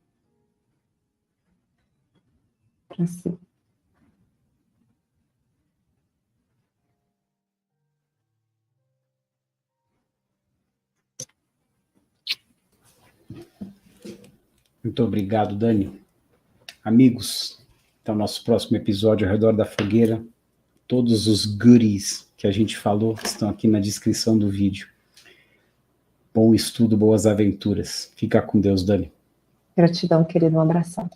para si. Muito obrigado, Dani. Amigos, até o nosso próximo episódio ao redor da fogueira. Todos os goodies que a gente falou estão aqui na descrição do vídeo. Bom estudo, boas aventuras. Fica com Deus, Dani. Gratidão, querido. Um abração.